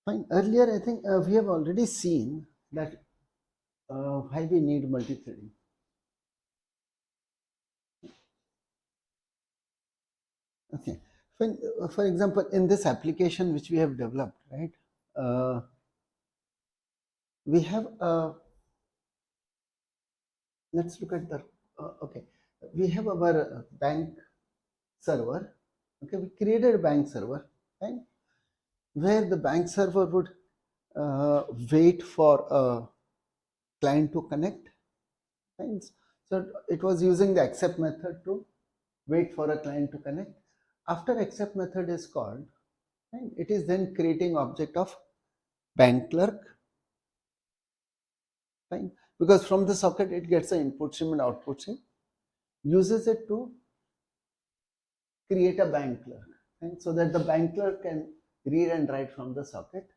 Fine. Earlier, I think we have already seen that why we need multi-threading. Okay. Fine. For example, in this application which we have developed, right? We have let's look at the okay. We have our bank server. Okay, we created a bank server, right? Where the bank server would wait for a client to connect. Right? So it was using the accept method to wait for a client to connect. After accept method is called, right, it is then creating object of bank clerk. Fine. Because from the socket it gets an input stream and output stream, uses it to create a bank clerk, right? So that the bank clerk can read and write from the socket,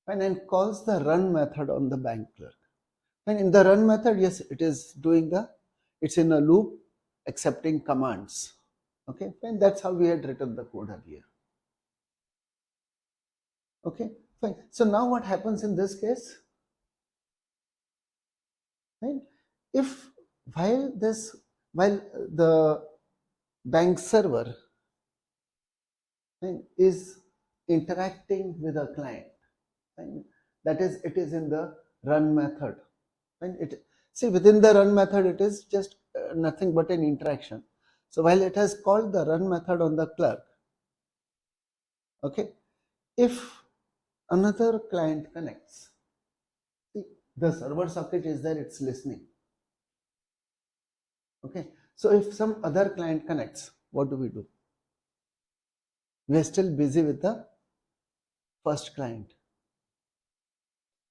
and calls the run method on the bank clerk. And in the run method, yes, it is doing it's in a loop accepting commands. Okay, and that's how we had written the code earlier. Okay, fine. So now what happens in this case? Right? If while the bank server, right, is interacting with a client, right, that is, it is in the run method. Right? Within the run method, it is just nothing but an interaction. So while it has called the run method on the clerk, okay, if another client connects, see, the server socket is there, it's listening. Okay, so if some other client connects, what do? We are still busy with the first client.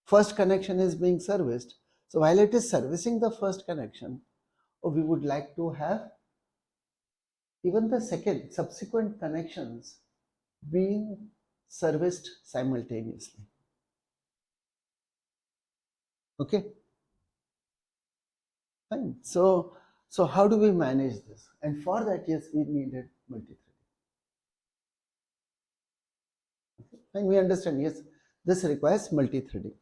First connection is being serviced. So while it is servicing the first connection, we would like to have even the subsequent connections being serviced simultaneously. Okay, fine. So how do we manage this? And for that, yes, we needed multi-threading. Okay. And we understand, yes, this requires multi-threading.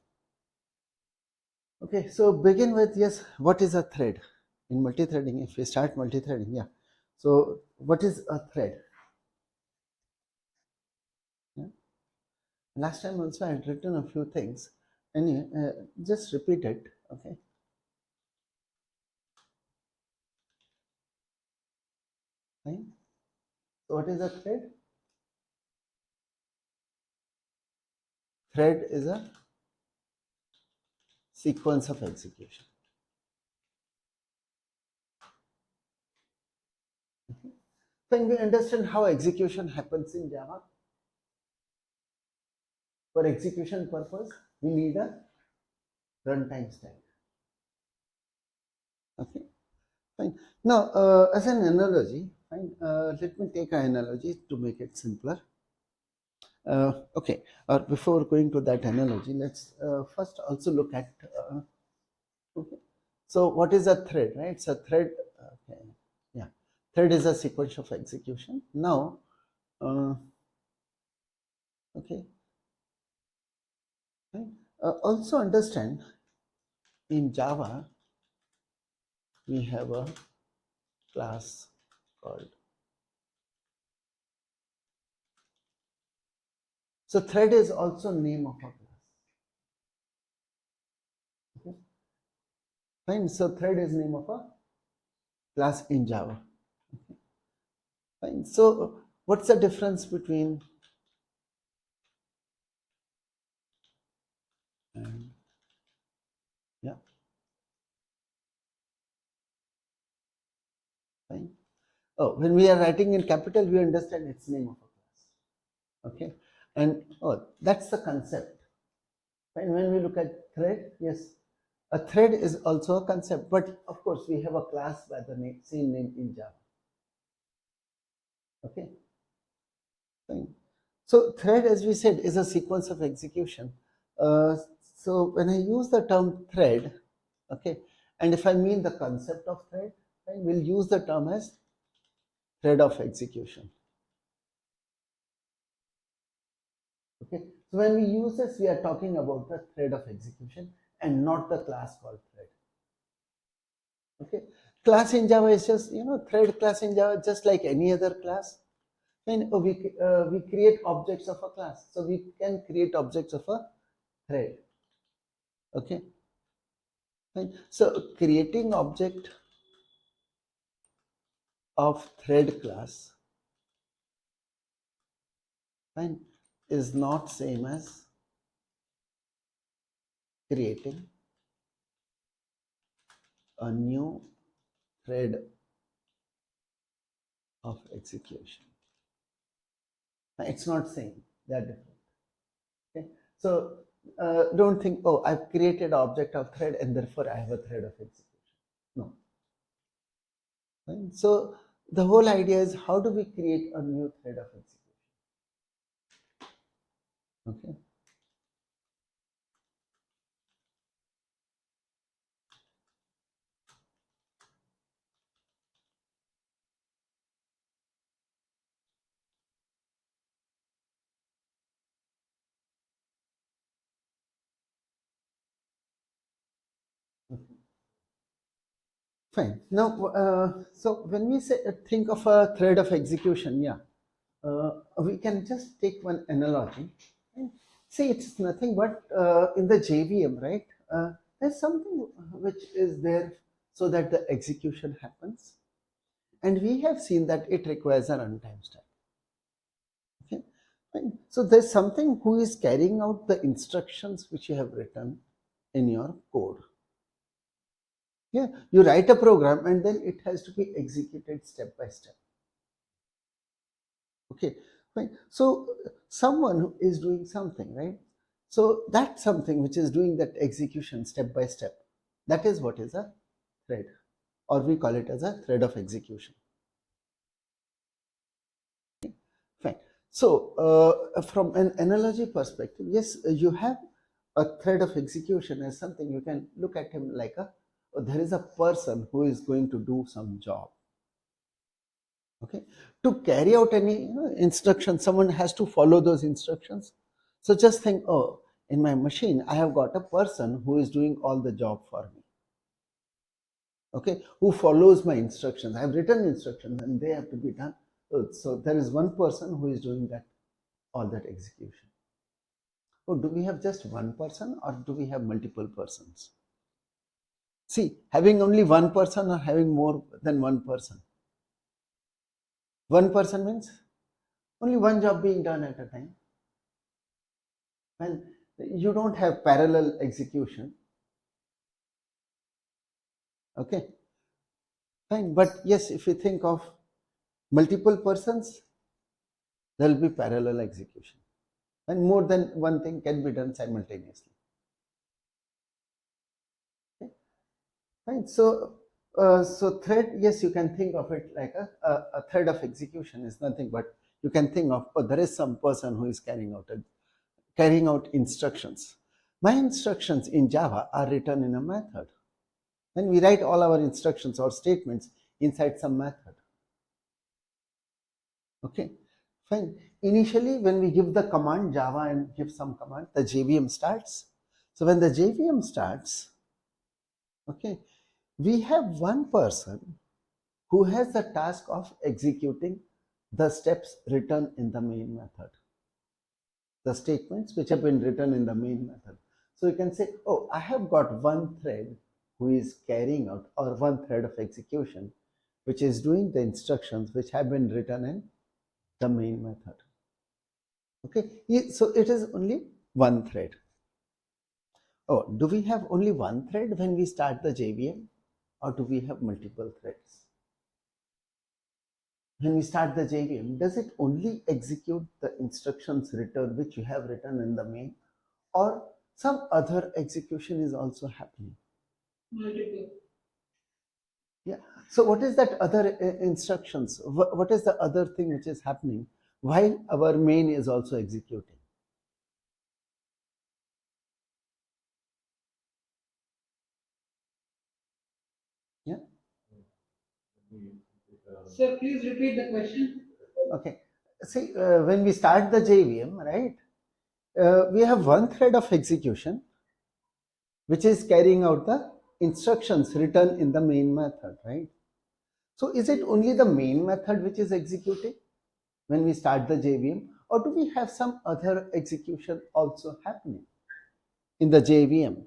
Okay, so begin with, yes, what is a thread? In multi-threading, if we start multi-threading, yeah. So what is a thread? Yeah. Last time also I had written a few things, and just repeat it, okay? Fine. So what is a thread? Thread is a sequence of execution. Then we understand how execution happens in Java. For execution purpose, we need a runtime stack. Okay, fine. Now, as an analogy, fine. Let me take an analogy to make it simpler. Okay, before going to that analogy, let's first also look at. Okay, so what is a thread, right? It's a thread. Okay, yeah, thread is a sequence of execution. Now, okay, fine. Also understand in Java we have a class called. So thread is also name of a class. Okay. Fine. So thread is name of a class in Java. Okay. Fine. So what's the difference between and yeah. Fine. Oh, when we are writing in capital, we understand it's name of a class. Okay. And that's the concept. Fine. When we look at thread, yes, a thread is also a concept, but of course we have a class by the same name in Java. Okay. Fine. So thread, as we said, is a sequence of execution. So when I use the term thread, okay, and if I mean the concept of thread, I will use the term as thread of execution. Okay, So when we use this, we are talking about the thread of execution and not the class called thread. Okay, class in Java is just, thread class in Java just like any other class. And we create objects of a class, so we can create objects of a thread. Okay, fine. So creating object of thread class, fine, is not same as creating a new thread of execution. It's not same, they are different. Okay, so don't think, oh, I've created an object of thread and therefore I have a thread of execution. No. Right? So the whole idea is, how do we create a new thread of execution? Okay. Fine. Now, so when we say think of a thread of execution, yeah, we can just take one analogy. Right? See, it's nothing but in the JVM, right? There's something which is there so that the execution happens, and we have seen that it requires a runtime stack. Okay, fine. So there's something who is carrying out the instructions which you have written in your code. Yeah, you write a program and then it has to be executed step by step. Okay, fine. So someone who is doing something, right? So that something which is doing that execution step by step, that is what is a thread, or we call it as a thread of execution. Okay, fine. So from an analogy perspective, yes, you have a thread of execution as something you can look at him like there is a person who is going to do some job. Okay, to carry out any instruction, someone has to follow those instructions. So just think, oh, in my machine I have got a person who is doing all the job for me. Okay, who follows my instructions. I have written instructions and they have to be done. So there is one person who is doing that, all that execution. Oh, do we have just one person or do we have multiple persons? See, having only one person or having more than one person? One person means only one job being done at a time. And you don't have parallel execution. Okay, fine. But yes, if you think of multiple persons, there will be parallel execution, and more than one thing can be done simultaneously. Okay, fine. So thread, yes, you can think of it like a thread of execution is nothing but you can think of, oh, there is some person who is carrying out instructions. My instructions in Java are written in a method. When we write all our instructions or statements inside some method. Okay, fine. Initially, when we give the command Java and give some command, the JVM starts. So when the JVM starts, okay, we have one person who has the task of executing the steps written in the main method, the statements which have been written in the main method. So you can say, oh, I have got one thread who is carrying out, or one thread of execution, which is doing the instructions which have been written in the main method. Okay, so it is only one thread. Oh, do we have only one thread when we start the JVM, or do we have multiple threads? When we start the JVM, does it only execute the instructions written which you have written in the main, or some other execution is also happening? Multiple. Yeah. So what is that other instructions? What is the other thing which is happening while our main is also executing? Yeah. Sir, please repeat the question. Okay. See, when we start the JVM, right? we have one thread of execution which is carrying out the instructions written in the main method, right? So is it only the main method which is executing when we start the JVM, or do we have some other execution also happening in the JVM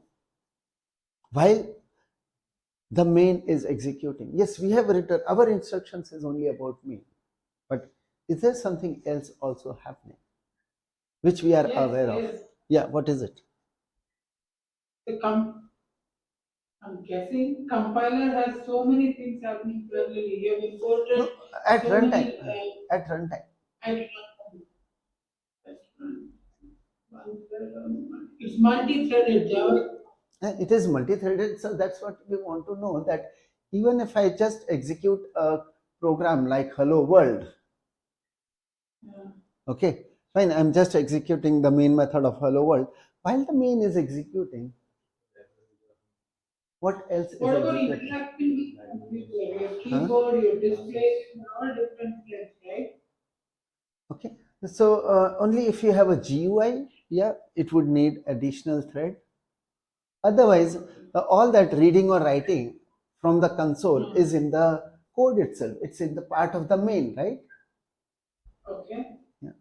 while the main is executing? Yes, we have written our instructions is only about main, but is there something else also happening which we are aware of? Yeah, what is it? I'm guessing compiler has so many things happening parallelly. You have imported No, at so runtime. many At runtime. at it's multi-threaded Java. It is multi-threaded, so that's what we want to know, that even if I just execute a program like hello world, okay, fine, I'm just executing the main method of hello world. While the main is executing, what else What is about executing? interacting with computer, your keyboard, your display, all different threads, right? Okay, so only if you have a GUI, yeah, it would need additional thread. Otherwise, all that reading or writing from the console is in the code itself. It's in the part of the main, right? Okay. Yeah.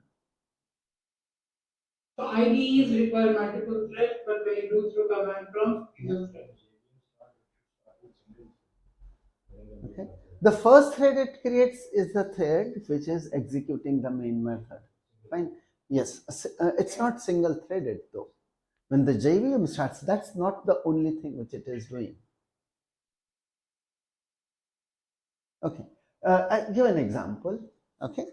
So IDEs require multiple threads, but when you do through command prompt, single thread. Okay. The first thread it creates is the thread which is executing the main method. Fine. Yes, it's not single threaded though. When the JVM starts, that's not the only thing which it is doing. Okay. I'll give an example. Okay.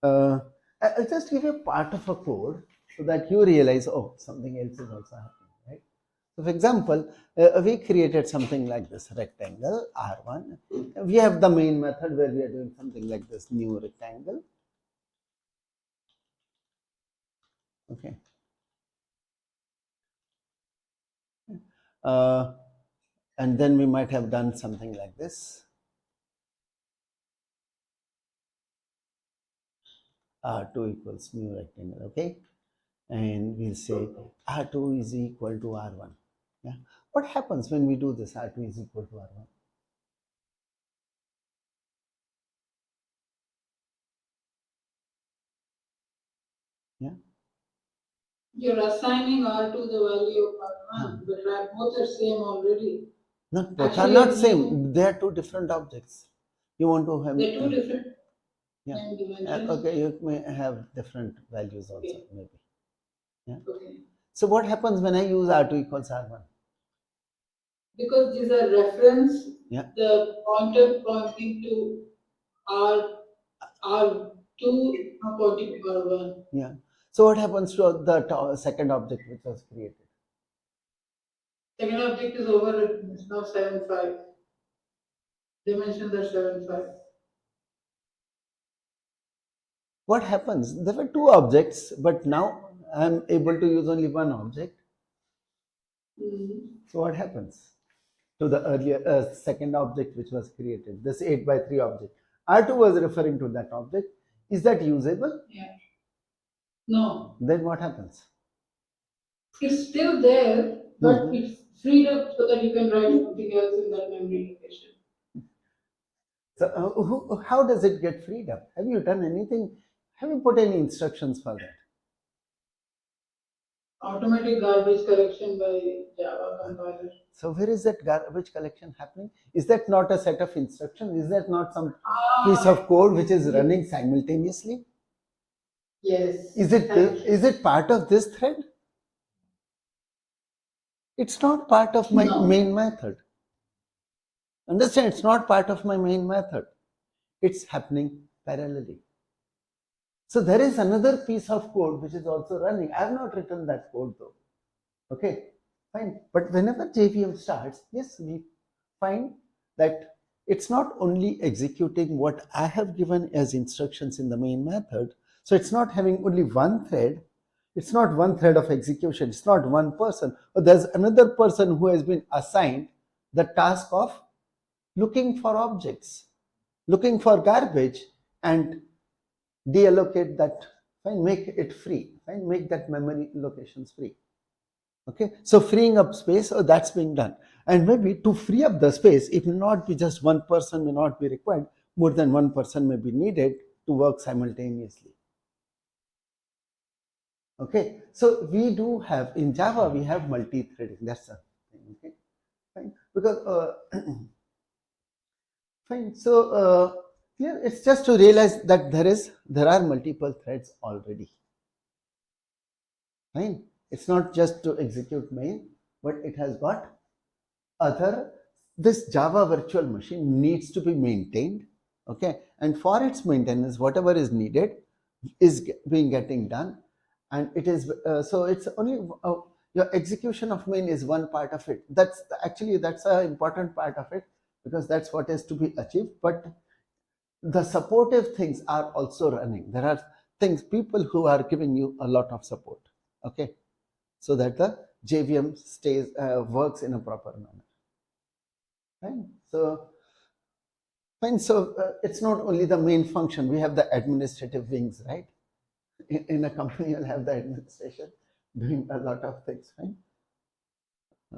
I'll just give you a part of a code so that you realize, oh, something else is also happening, right? So for example, we created something like this rectangle R1. We have the main method where we are doing something like this new rectangle. Okay. And then we might have done something like this. R2 equals new rectangle, okay? And we'll say R2 is equal to R1. Yeah. What happens when we do this? R2 is equal to R1. Yeah. You're assigning R to the value of R1, but both are same already. No, both are not same. They are two different objects. You want to have. They're two different dimensions. Okay, you may have different values also, maybe. Yeah. Okay. So what happens when I use R2 equals R1? Because these are reference, the pointer pointing to R2 pointing to R1. Yeah. So what happens to the second object which was created? Second object is overwritten. It's now 7.5. Dimensions are 7.5. What happens? There were two objects, but now I'm able to use only one object. So what happens to the earlier second object which was created, this 8x3 object? R2 was referring to that object. Is that usable? Yeah. No. Then what happens? It's still there, but it's freed up so that you can write something else in that memory location. So how does it get freed up? Have you done anything? Have you put any instructions for that? Automatic garbage collection by Java compiler. So where is that garbage collection happening? Is that not a set of instructions? Is that not some piece of code which is running simultaneously? Yes. Is it part of this thread? It's not part of my main method. Understand? It's not part of my main method. It's happening parallelly. So there is another piece of code which is also running. I have not written that code though. Okay, fine. But whenever JVM starts, yes, we find that it's not only executing what I have given as instructions in the main method. So it's not having only one thread. It's not one thread of execution. It's not one person. But there's another person who has been assigned the task of looking for objects, looking for garbage, and deallocate that fine, make it free, fine, make that memory locations free. Okay, so freeing up space, so that's being done. And maybe to free up the space, it will not be just one person, may not be required, more than one person may be needed to work simultaneously. Okay, so we do have, in Java, we have multi-threading, that's a thing, okay, fine, because, fine, so here it's just to realize that there are multiple threads already, fine. It's not just to execute main, but it has got other, this Java virtual machine needs to be maintained, okay, and for its maintenance, whatever is needed is getting done, and it is so it's only your execution of main is one part of it. That's actually that's an important part of it, because that's what is to be achieved. But the supportive things are also running. There are things, people who are giving you a lot of support, okay, so that the JVM stays works in a proper manner. Fine. So fine. So it's not only the main function. We have the administrative wings, right? In a company, you'll have the administration doing a lot of things, right?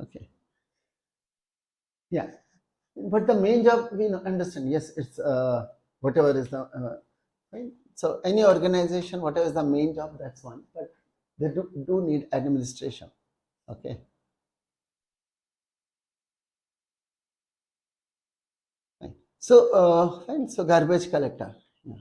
Okay. Yeah. But the main job, we understand. Yes, it's whatever is the right. So any organization, whatever is the main job, that's one. But they do need administration. Okay. Fine. So fine. So garbage collector. Yeah.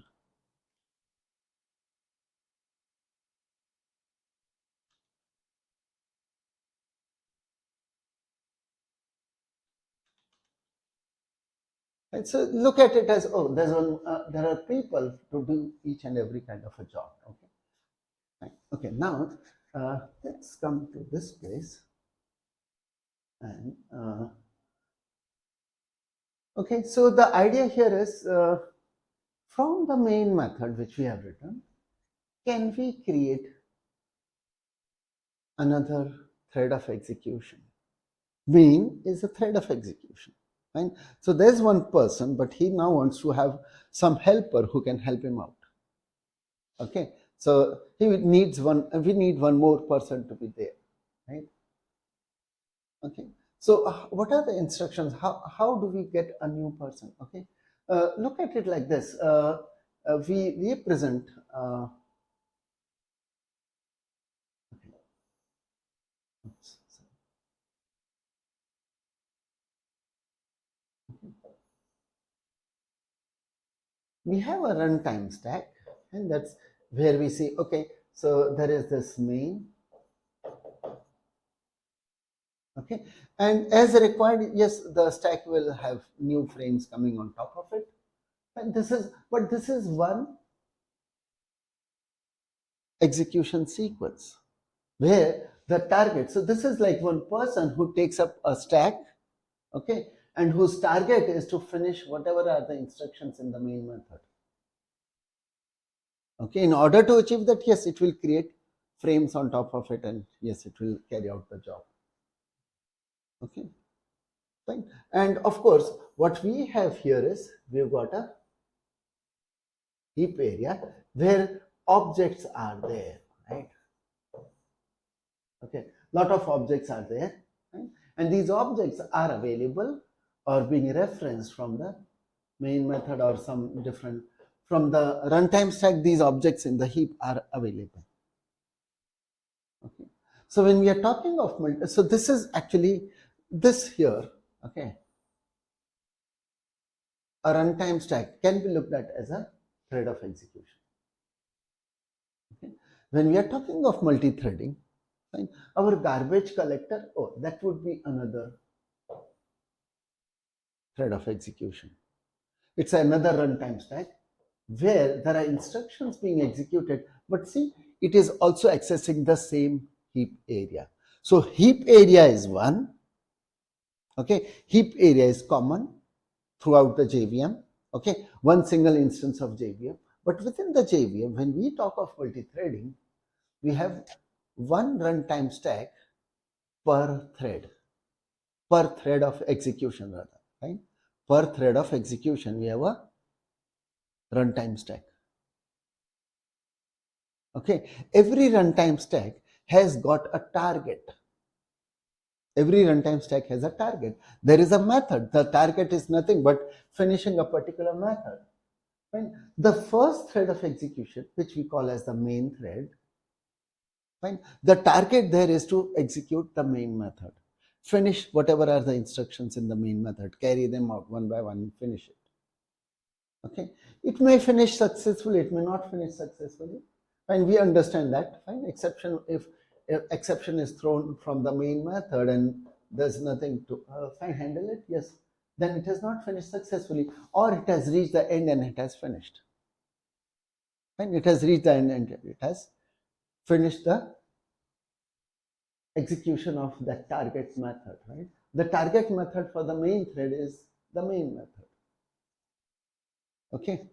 Right. So look at it as, oh, there's one. There are people to do each and every kind of a job. Okay. Right. Okay. Now let's come to this place, and okay. So the idea here is from the main method which we have written, can we create another thread of execution? Main is a thread of execution. Right? So there's one person, but he now wants to have some helper who can help him out. Okay, so he needs one. We need one more person to be there, right? Okay, so what are the instructions? How do we get a new person? Okay, look at it like this. We represent. Okay. Oops, sorry. We have a runtime stack, and that's where we see, okay, so there is this main, okay, and as required, yes, the stack will have new frames coming on top of it, and this is one execution sequence where the target, so this is like one person who takes up a stack, okay, and whose target is to finish whatever are the instructions in the main method. Okay, in order to achieve that, yes, it will create frames on top of it, and yes, it will carry out the job. Okay, fine. And of course, what we have here is we've got a heap area where objects are there, right? Okay, lot of objects are there, right? And these objects are available or being referenced from the main method or some different from the runtime stack. These objects in the heap are available. Okay, so when we are talking of so this is actually this here, okay, a runtime stack can be looked at as a thread of execution. Okay, when we are talking of multi-threading, fine, our garbage collector, oh, that would be another thread of execution. It's another runtime stack where there are instructions being executed, but see, it is also accessing the same heap area. So heap area is one, okay, heap area is common throughout the JVM, okay, one single instance of JVM. But within the JVM, when we talk of multi-threading, we have one runtime stack per thread of execution rather, right? Per thread of execution, we have a runtime stack. Okay, every runtime stack has got a target. Every runtime stack has a target. There is a method. The target is nothing but finishing a particular method. Fine. The first thread of execution, which we call as the main thread, fine. The target there is to execute the main method. Finish whatever are the instructions in the main method, carry them out one by one and finish it. Okay. It may finish successfully, it may not finish successfully. And we understand that. Fine. Exception, if exception is thrown from the main method and there's nothing to handle it, yes, then it has not finished successfully, or it has reached the end and it has finished. Fine. It has reached the end and it has finished the execution of that target method, right? The target method for the main thread is the main method. Okay,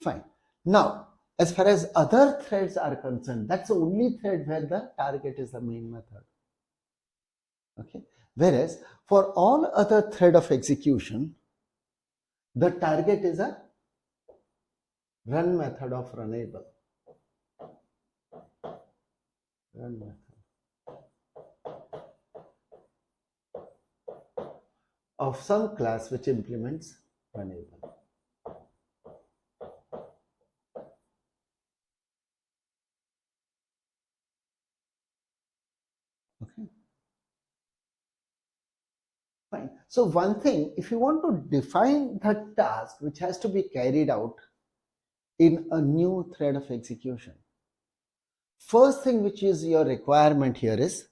fine. Now, as far as other threads are concerned, that's the only thread where the target is the main method. Okay, whereas for all other thread of execution, the target is a run method of runnable. Run method of some class which implements runnable. Okay. Fine. So one thing, if you want to define the task which has to be carried out in a new thread of execution, first thing which is your requirement here is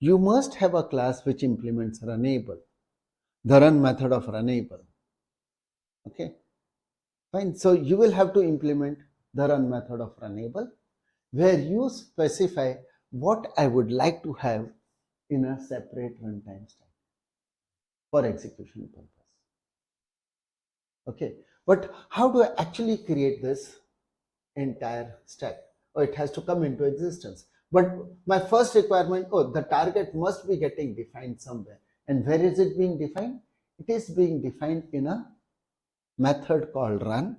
you must have a class which implements runnable, the run method of runnable. Okay, fine. So you will have to implement the run method of runnable, where you specify what I would like to have in a separate runtime stack for execution purpose. Okay, but how do I actually create this entire stack? Oh, it has to come into existence. But my first requirement, the target must be getting defined somewhere. And where is it being defined? It is being defined in a method called run.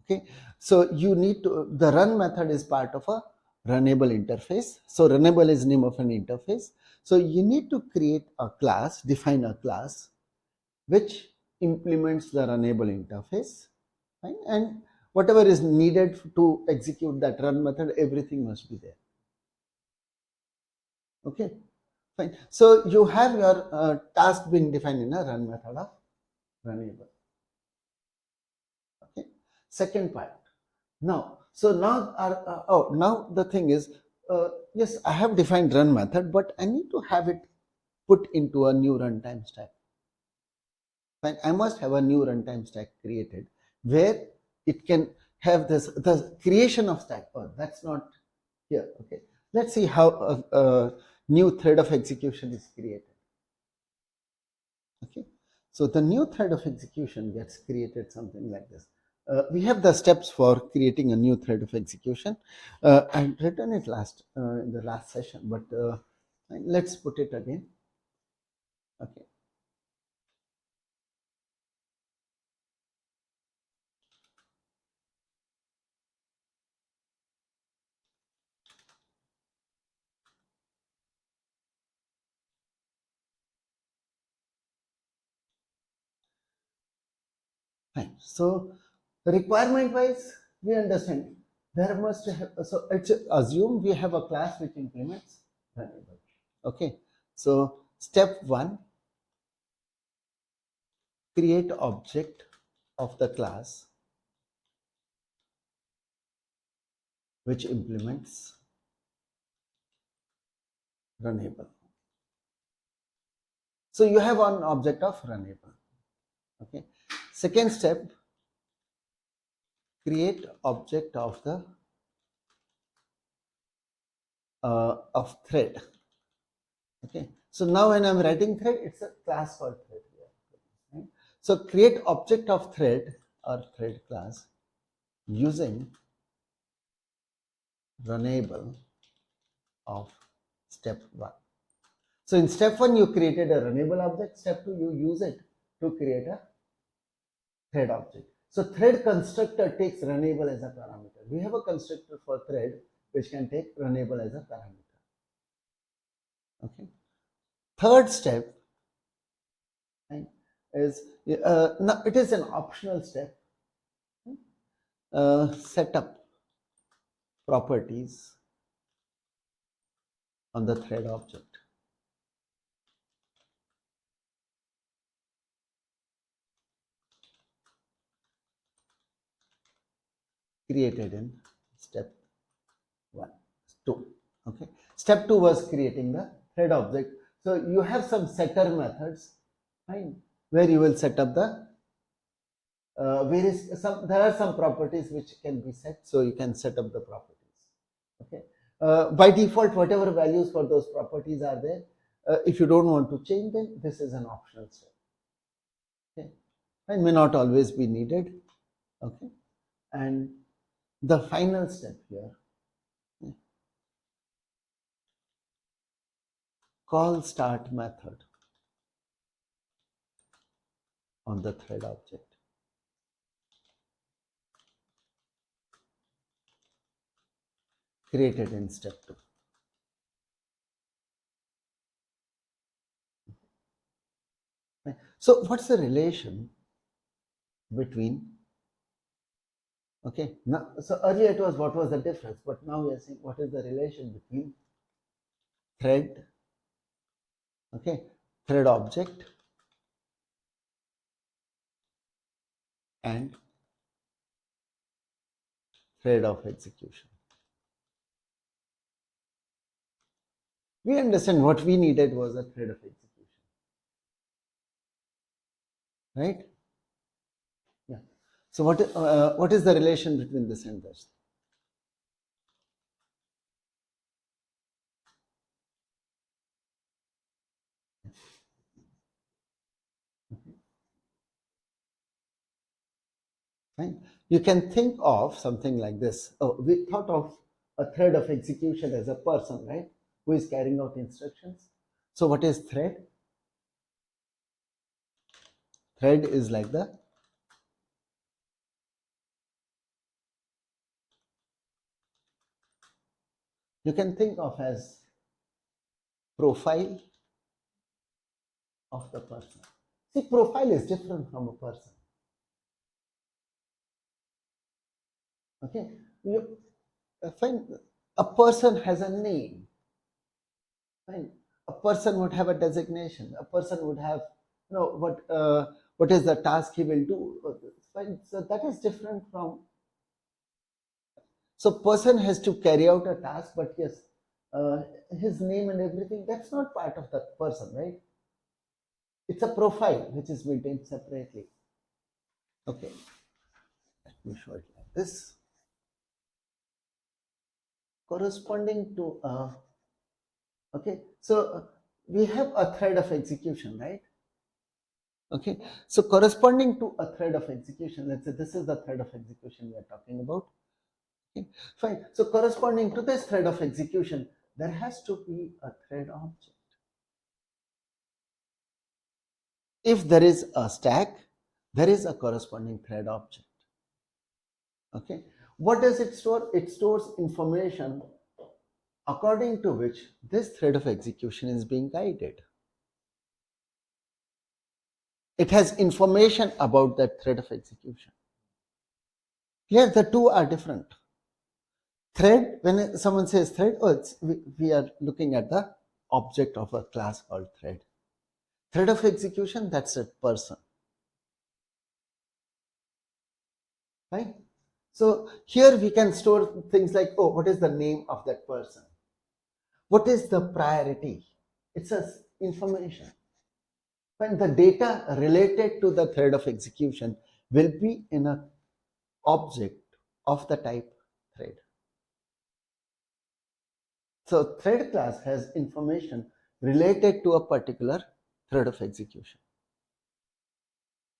Okay, so you need to, the run method is part of a runnable interface. So runnable is name of an interface. So you need to create a class, define a class which implements the runnable interface, right? And whatever is needed to execute that run method, everything must be there. Okay, fine. So you have your task being defined in a run method of runnable. Okay, second part. Now, so now now the thing is, yes, I have defined run method, but I need to have it put into a new runtime stack. Fine, I must have a new runtime stack created where it can have this, the creation of stack. Oh, that's not here. Okay, let's see how a new thread of execution is created. Okay, so the new thread of execution gets created something like this. We have the steps for creating a new thread of execution. I've written it in the last session, but let's put it again. Okay. Fine. So requirement wise, we understand there must have, so it's assume we have a class which implements variable. Okay. So step one, create object of the class which implements runnable. So you have one object of runnable. Okay. Second step, create object of the of thread. Okay. So now when I'm writing thread, it's a class called thread here. Right? So create object of thread or thread class using runnable of step one. So in step one, you created a runnable object. Step two, you use it to create a thread object. So thread constructor takes runnable as a parameter. We have a constructor for thread which can take runnable as a parameter. Okay. Third step is now it is an optional step. Set up properties on the thread object. Created in step 1, 2. Okay. Step 2 was creating the thread object. So you have some setter methods, fine, where you will set up the there are some properties which can be set, so you can set up the properties. Okay. By default, whatever values for those properties are there, if you don't want to change them, this is an optional step. Okay. And may not always be needed. Okay. And the final step here, call start method on the thread object. Created in step 2. So what's the relation between, okay, now, so earlier it was what was the difference, but now we are saying what is the relation between thread, okay, thread object and thread of execution. We understand what we needed was a thread of execution, right? Yeah. So what is the relation between this and this? Right? You can think of something like this. Oh, we thought of a thread of execution as a person, right, who is carrying out instructions. So what is thread? Thread is like the you can think of as profile of the person. See, profile is different from a person. Okay, you find a person has a name. Fine. A person would have a designation. A person would have, you know, what is the task he will do. Fine. So that is different from. So person has to carry out a task, but yes, his name and everything, that's not part of that person, right? It's a profile which is maintained separately. Okay, let me show it like this. Corresponding to, okay, so we have a thread of execution, right? Okay, so corresponding to a thread of execution, let's say this is the thread of execution we are talking about. Okay, fine. So corresponding to this thread of execution, there has to be a thread object. If there is a stack, there is a corresponding thread object. Okay, what does it store? It stores information according to which this thread of execution is being guided. It has information about that thread of execution. Here, the two are different. Thread, when someone says thread, we are looking at the object of a class called thread. Thread of execution, that's a person. Right? So here we can store things like, oh, what is the name of that person? What is the priority? It's a information. When the data related to the thread of execution will be in an object of the type thread. So thread class has information related to a particular thread of execution.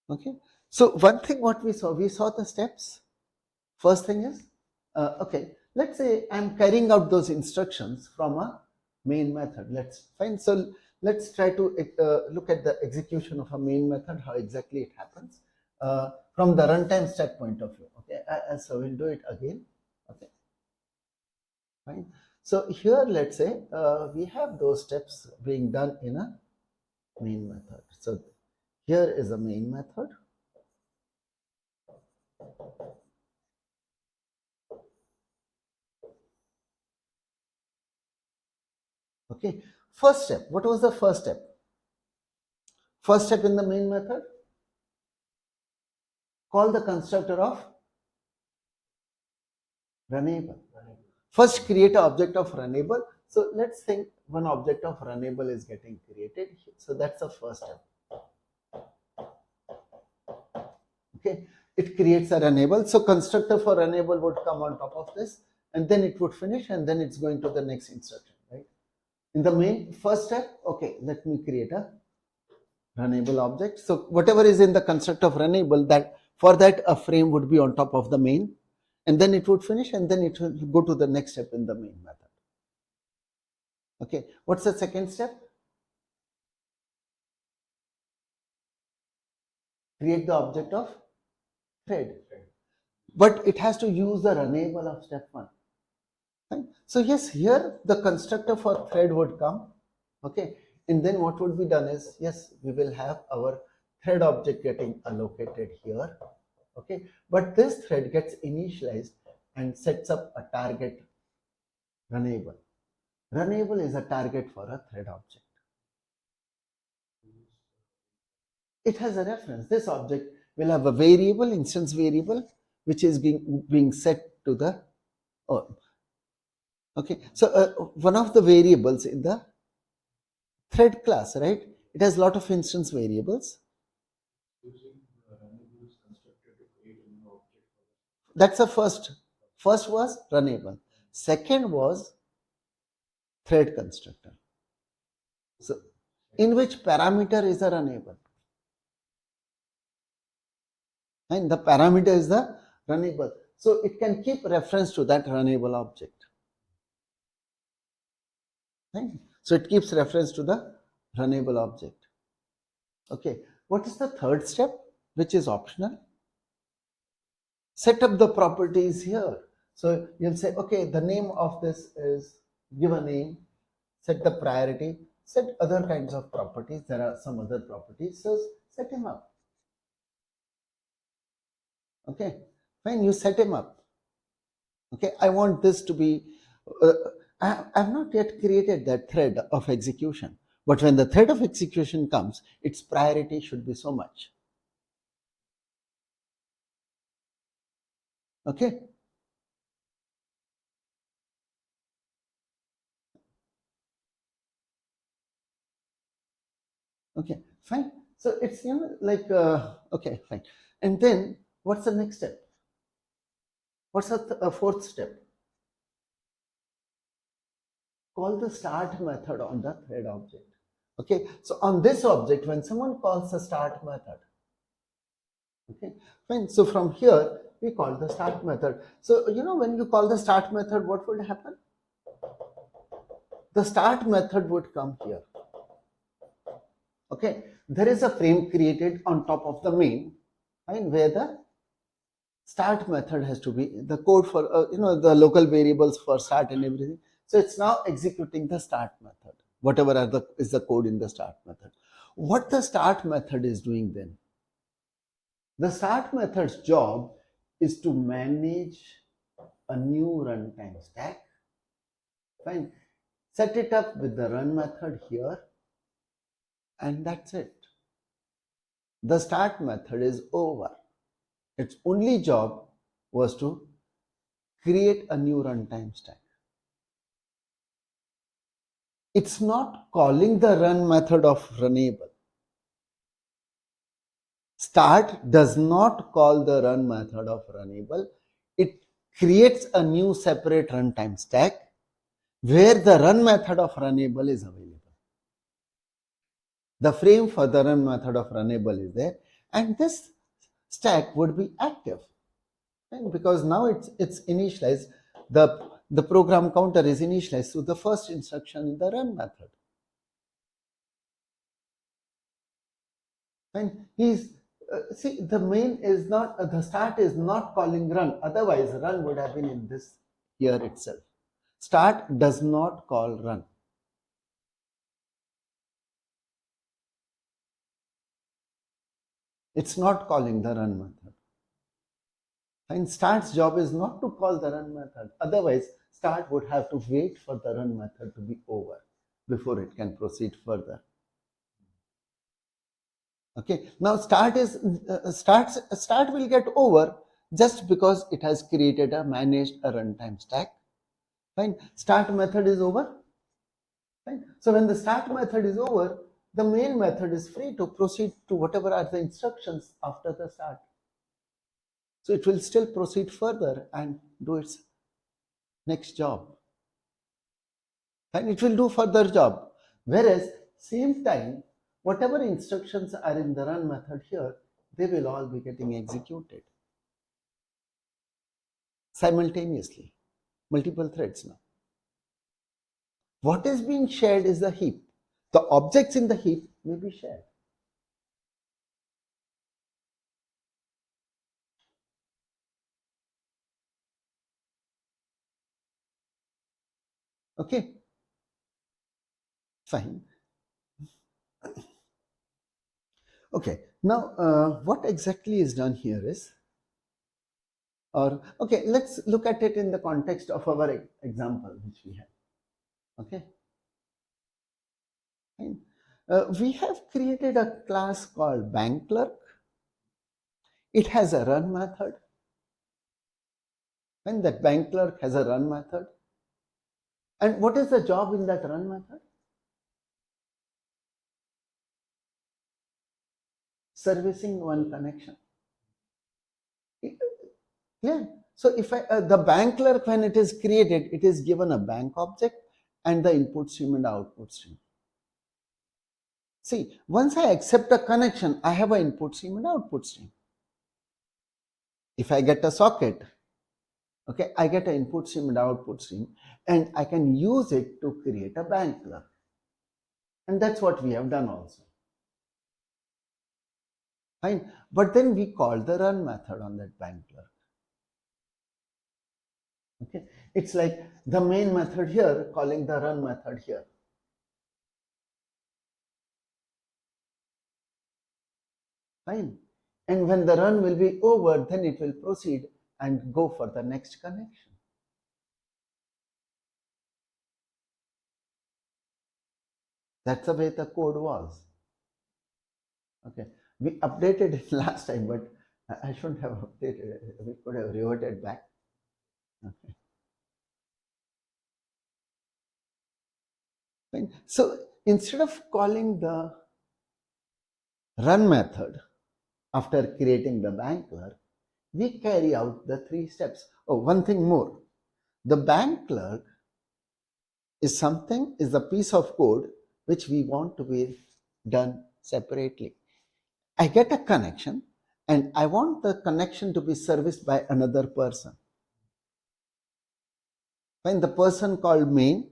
Okay. So one thing what we saw the steps. First thing is, okay, let's say I'm carrying out those instructions from a main method. Let's fine. So let's try to look at the execution of a main method, how exactly it happens. from the runtime stack point of view. Okay, so we'll do it again. Okay, fine. So here, let's say we have those steps being done in a main method. So here is a main method. Okay, first step. What was the first step? First step in the main method, call the constructor of runnable. First, create an object of runnable. So let's think one object of runnable is getting created. So that's the first step. Okay, it creates a runnable. So constructor for runnable would come on top of this, and then it would finish, and then it's going to the next instruction, right? In the main first step, okay, let me create a runnable object. So whatever is in the constructor of runnable, that for that a frame would be on top of the main, and then it would finish, and then it will go to the next step in the main method. Okay, what's the second step? Create the object of thread, but it has to use the runnable of step 1. Right? So yes, here the constructor for thread would come. Okay, and then what would be done is, yes, we will have our thread object getting allocated here. Okay, but this thread gets initialized and sets up a target runnable. Runnable is a target for a thread object. It has a reference. This object will have a variable, instance variable, which is being set to the okay. So one of the variables in the thread class, right? It has a lot of instance variables. That's the first. First was runnable. Second was thread constructor. So in which parameter is the runnable? And the parameter is the runnable. So it can keep reference to that runnable object. Right? So it keeps reference to the runnable object. Okay. What is the third step, which is optional? Set up the properties here. So you'll say, okay, the name of this is, give a name, set the priority, set other kinds of properties. There are some other properties. So set him up. Okay, fine, you set him up. Okay, I want this to be, I've not yet created that thread of execution. But when the thread of execution comes, its priority should be so much. Okay. Okay, fine. So it's, you know, like, okay, fine. And then what's the next step? What's the fourth step? Call the start method on the thread object. Okay, so on this object, when someone calls the start method, okay, fine. So from here, we call the start method. So, you know, when you call the start method, what would happen? The start method would come here. Okay, there is a frame created on top of the main, fine, where the start method has to be the code for, you know, the local variables for start and everything. So it's now executing the start method, whatever is the code in the start method. What the start method is doing then? The start method's job is to manage a new runtime stack. Fine. Set it up with the run method here, and that's it. The start method is over. Its only job was to create a new runtime stack. It's not calling the run method of runnable. Start does not call the run method of runnable. It creates a new separate runtime stack where the run method of runnable is available. The frame for the run method of runnable is there, and this stack would be active. And because now it's initialized, the program counter is initialized to the first instruction in the run method. And See, the main is not, the start is not calling run. Otherwise, run would have been in this here itself. Start does not call run. It's not calling the run method. And start's job is not to call the run method. Otherwise, start would have to wait for the run method to be over before it can proceed further. Okay, now start will get over just because it has created a managed a runtime stack. Fine, start method is over. Fine. So when the start method is over, the main method is free to proceed to whatever are the instructions after the start. So it will still proceed further and do its next job. And it will do further job. Whereas same time, whatever instructions are in the run method here, they will all be getting executed simultaneously, multiple threads now. What is being shared is the heap. The objects in the heap may be shared. Okay, fine. Okay, now what exactly is done here is, or okay, let's look at it in the context of our example which we have. Okay, fine. We have created a class called bank clerk. It has a run method, and that bank clerk has a run method. And what is the job in that run method? Servicing one connection. Yeah. So if the bank clerk, when it is created, it is given a bank object and the input stream and the output stream. See, once I accept a connection, I have an input stream and output stream. If I get a socket, okay, I get an input stream and output stream, and I can use it to create a bank clerk. And that's what we have done also. Fine. But then we call the run method on that bank clerk. Okay. It's like the main method here calling the run method here. Fine. And when the run will be over, then it will proceed and go for the next connection. That's the way the code was. Okay. We updated it last time, but I shouldn't have updated it. We could have reverted back. Okay. Fine. So instead of calling the run method after creating the bank clerk, we carry out the 3 steps. Oh, one thing more. The bank clerk is a piece of code which we want to be done separately. I get a connection and I want the connection to be serviced by another person. When the person called main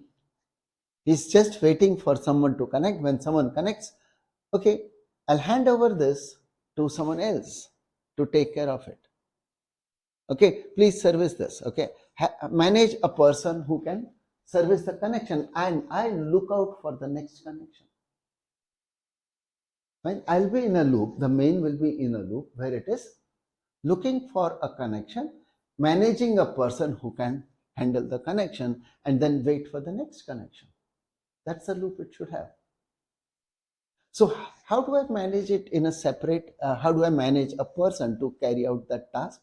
is just waiting for someone to connect. When someone connects, okay, I'll hand over this to someone else to take care of it. Okay, please service this. Okay, manage a person who can service the connection, and I'll look out for the next connection. Fine, I'll be in a loop. The main will be in a loop where it is looking for a connection, managing a person who can handle the connection, and then wait for the next connection. That's the loop it should have. So how do I manage it in a separate, how do I manage a person to carry out that task?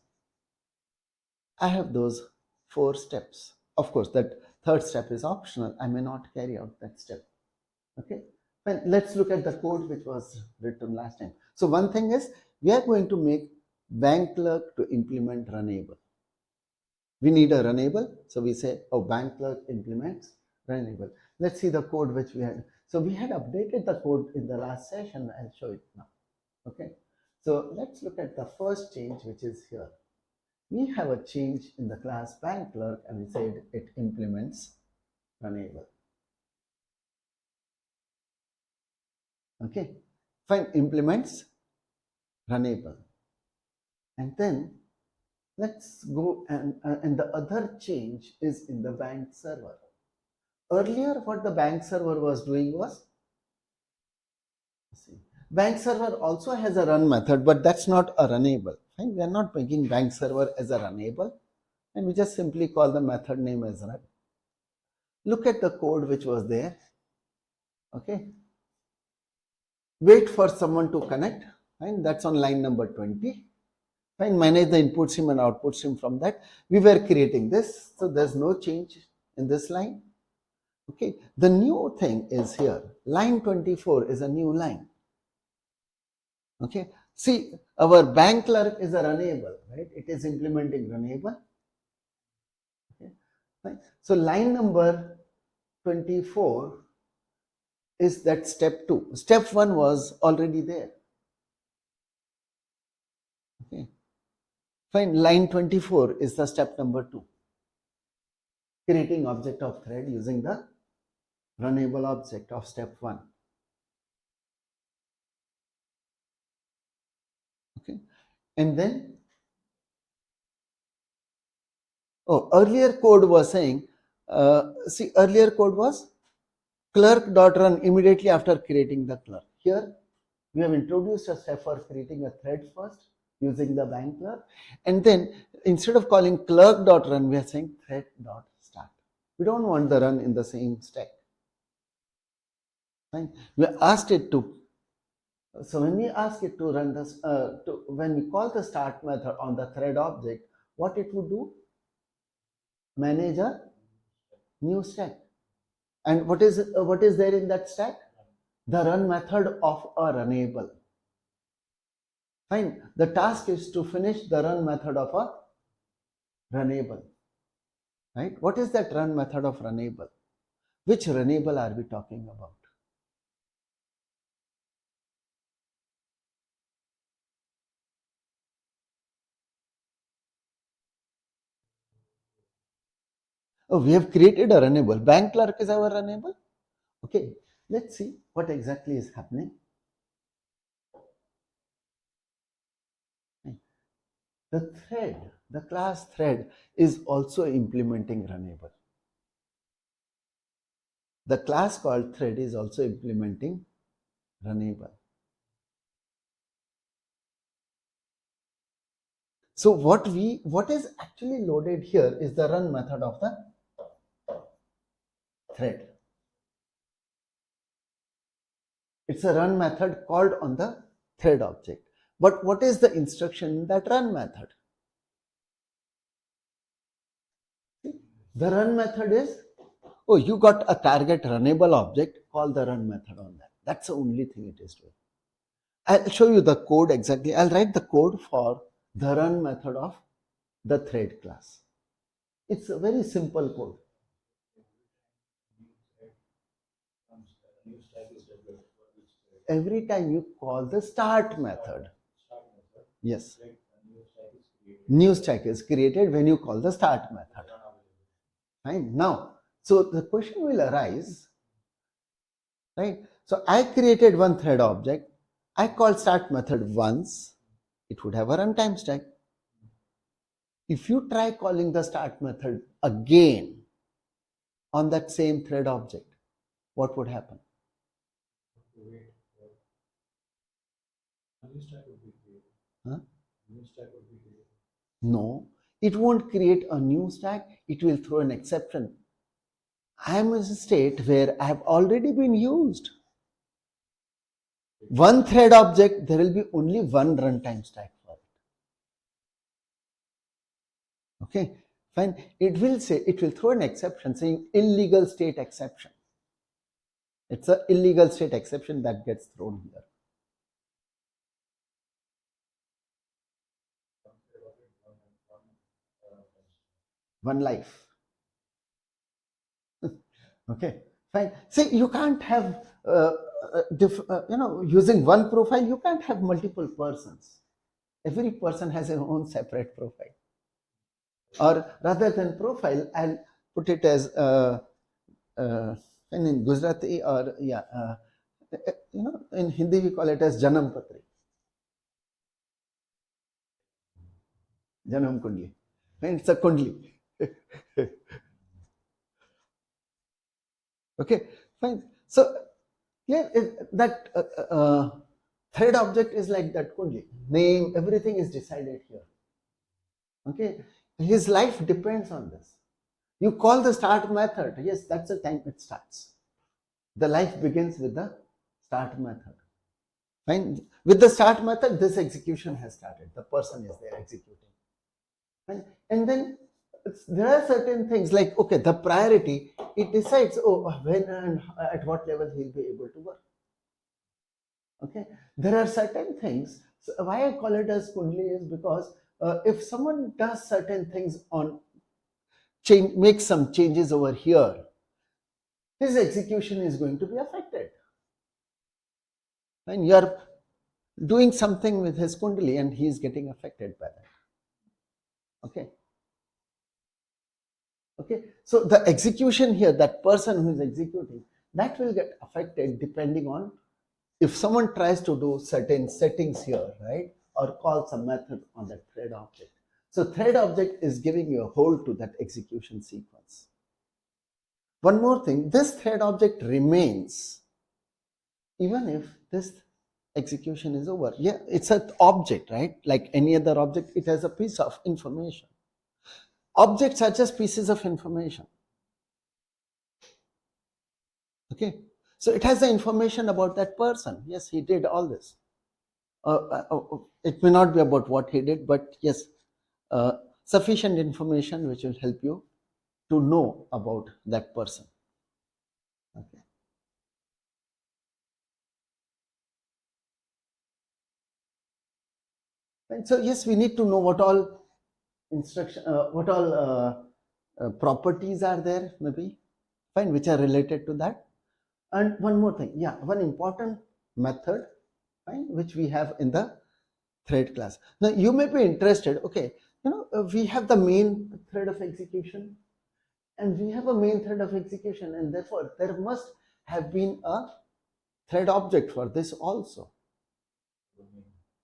I have those 4 steps. Of course, that third step is optional. I may not carry out that step. Okay. Well, let's look at the code which was written last time. So one thing is, we are going to make bank clerk to implement runable. We need a runable. So we say, oh, bank clerk implements runable. Let's see the code which we had. So we had updated the code in the last session. I'll show it now. Okay. So let's look at the first change, which is here. We have a change in the class bank clerk, and we said it implements runable. Okay, fine, implements runnable. And then let's go and the other change is in the bank server. Earlier, what the bank server was doing was, bank server also has a run method, but that's not a runnable. Fine? We are not making bank server as a runnable, and we just simply call the method name as run. Look at the code which was there. Okay. Wait for someone to connect. Fine. That's on line number 20. Fine. Manage the input stream and output stream from that. We were creating this, so there's no change in this line. Okay. The new thing is here. Line 24 is a new line. Okay. See, our bank clerk is a runnable, right? It is implementing runnable. Okay. Fine. So line number 24 is that step 2. Step 1 was already there. Okay. Fine. Line 24 is the step number 2. Creating object of thread using the runnable object of step 1. Okay. And then, earlier code was saying, earlier code was clerk.run immediately after creating the clerk. Here, we have introduced a step for creating a thread first using the bank clerk, and then instead of calling clerk.run, we are saying thread.start. We don't want the run in the same stack. Fine. We asked it to. So when we ask it to run this, when we call the start method on the thread object, what it would do? Manage a new stack. And what is there in that stack? The run method of a runnable. Fine. The task is to finish the run method of a runnable. Right? What is that run method of runnable? Which runnable are we talking about? Oh, we have created a runnable. Bank clerk is our runnable. Okay, let's see what exactly is happening. The thread, the class thread is also implementing runnable. The class called thread is also implementing runnable. So what is actually loaded here is the run method of the thread. It's a run method called on the thread object. But what is the instruction in that run method? The run method is, oh, you got a target runnable object, call the run method on that. That's the only thing it is doing. I'll show you the code exactly. I'll write the code for the run method of the thread class. It's a very simple code. Every time you call the start method, yes, new stack is created when you call the start method. Fine. Now, so the question will arise, right? So I created one thread object. I called start method once. It would have a runtime stack. If you try calling the start method again on that same thread object, what would happen? Huh? No, it won't create a new stack. It will throw an exception. I am in a state where I have already been used. One thread object, there will be only one runtime stack for it. Okay, fine. It will throw an exception saying illegal state exception. It's an illegal state exception that gets thrown here. One life. Okay, fine. See, you can't have, using one profile, you can't have multiple persons. Every person has their own separate profile. Or rather than profile, I'll put it as, in Gujarati or, in Hindi we call it as Janam Patri. Janam Kundli. And it's a Kundli. Okay, fine. So yeah, that thread object is like that Kundli. Name, everything is decided here. Okay, his life depends on this. You call the start method. Yes, that's the time it starts. The life begins with the start method. Fine. With the start method, this execution has started. The person is there executing. Fine. And then there are certain things like, okay, the priority, it decides, oh, when and at what level he'll be able to work. Okay. There are certain things. So why I call it as Kundli is because if someone does certain things on change, make some changes over here, his execution is going to be affected. And you are doing something with his Kundali and he is getting affected by that. Okay. Okay. So the execution here, that person who is executing, that will get affected depending on if someone tries to do certain settings here, right? Or calls a method on that thread object. So thread object is giving you a hold to that execution sequence. One more thing, this thread object remains even if this execution is over. Yeah, it's an object, right? Like any other object, it has a piece of information. Objects are just pieces of information. Okay, so it has the information about that person. Yes, he did all this. It may not be about what he did, but yes, sufficient information which will help you to know about that person. Okay. And so yes, we need to know what all instruction, what all properties are there, maybe, fine, which are related to that. And one more thing, yeah, one important method, fine, which we have in the thread class. Now you may be interested, okay, we have the main thread of execution and we have a main thread of execution, and therefore there must have been a thread object for this also.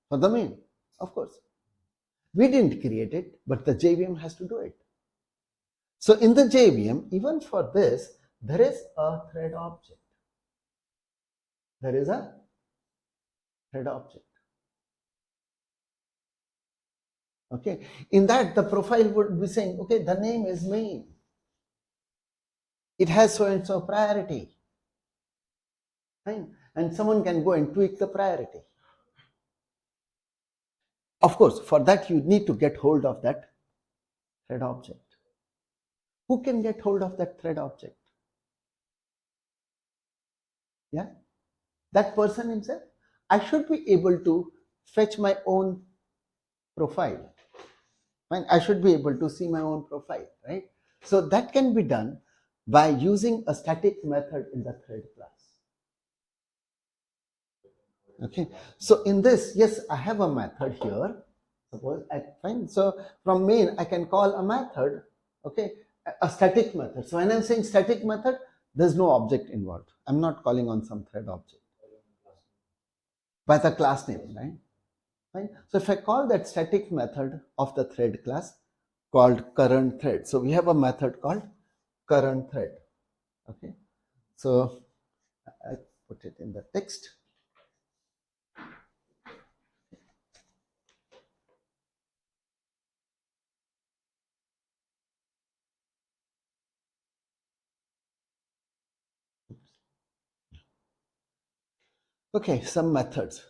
For the main, of course. We didn't create it, but the JVM has to do it. So in the JVM, even for this, there is a thread object. There is a thread object. Okay. In that, the profile would be saying, okay, the name is main. It has so and so priority. Fine. And someone can go and tweak the priority. Of course, for that you need to get hold of that thread object. Who can get hold of that thread object? Yeah, that person himself. I should be able to fetch my own profile. Fine. I should be able to see my own profile, right? So that can be done by using a static method in the thread class. Okay, so in this, yes, I have a method here. Suppose fine. So from main, I can call a method, okay, a static method. So when I'm saying static method, there's no object involved. I'm not calling on some thread object by the class name, right? Fine. So if I call that static method of the thread class called currentThread, so we have a method called currentThread. Okay, so I put it in the text. Okay, some methods.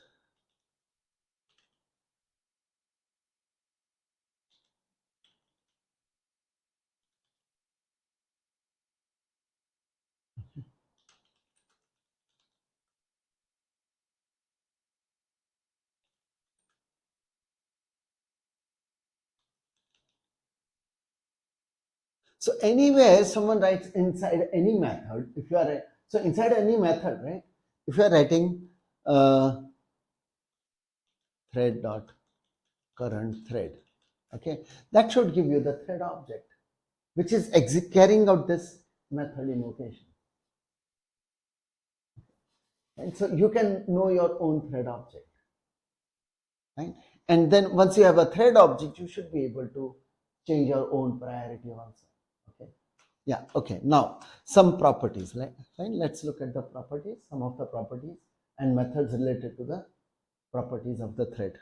So anywhere someone writes inside any method, if you are so inside any method, right? If you are writing thread dot current thread, okay, that should give you the thread object, which is carrying out this method invocation. And so you can know your own thread object, right? And then once you have a thread object, you should be able to change your own priority also. Okay. Yeah. Okay. Now some properties. Fine. Let's look at the properties. Some of the properties and methods related to the properties of the thread.